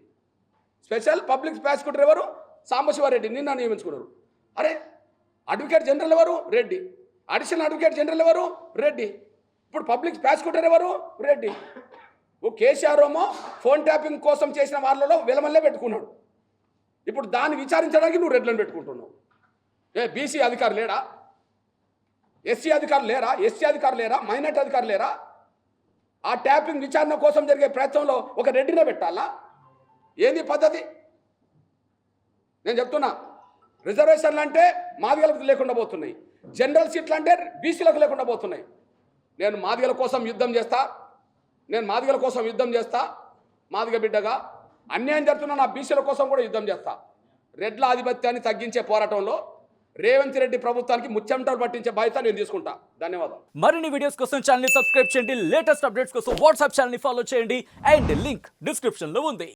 స్పెషల్ పబ్లిక్ ప్రాసిక్యూటర్ ఎవరు? సాంబశివరెడ్డి నిన్న నియమించుకున్నారు. అరే, అడ్వకేట్ జనరల్ ఎవరు? రెడ్డి. అడిషనల్ అడ్వకేట్ జనరల్ ఎవరు? రెడ్డి. ఇప్పుడు పబ్లిక్ ప్రాసిక్యూటర్ ఎవరు? రెడ్డి. కేసీఆర్ ఏమో ఫోన్ ట్యాపింగ్ కోసం చేసిన వాళ్ళలో విలమల్లే పెట్టుకున్నాడు. ఇప్పుడు దాన్ని విచారించడానికి నువ్వు రెడ్లను పెట్టుకుంటున్నావు. బీసీ అధికారులు లేరా? ఎస్సీ అధికారులు లేరా? ఎస్సీ అధికారులు లేరా? మైనార్టీ అధికారులు లేరా? ఆ ట్యాపింగ్ విచారణ కోసం జరిగే ప్రయత్నంలో ఒక రెడ్డినే పెట్టాలా? ఏంది పద్ధతి? నేను చెప్తున్నా, రిజర్వేషన్లు అంటే మాదిగలకు లేకుండా పోతున్నాయి, జనరల్ సీట్లు అంటే బీసీలకు లేకుండా పోతున్నాయి. నేను మాదిగల కోసం యుద్ధం చేస్తా, మాదిగ బిడ్డగా. అన్యాయం జరుగుతున్న నా బీసీల కోసం కూడా యుద్ధం చేస్తా. రెడ్ల ఆధిపత్యాన్ని తగ్గించే పోరాటంలో రేవంత్ రెడ్డి ప్రభుత్వానికి ముచ్చెమటలు పట్టించే బాధ్యత నేను తీసుకుంటా. ధన్యవాదాలు. మరిన్ని వీడియోస్ కోసం ఛానల్ ని సబ్స్క్రైబ్ చేయండి, లేటెస్ట్ అప్డేట్స్ కోసం వాట్సాప్ ఛానల్ ని ఫాలో చేయండి, అండ్ లింక్ డిస్క్రిప్షన్ లో ఉంది.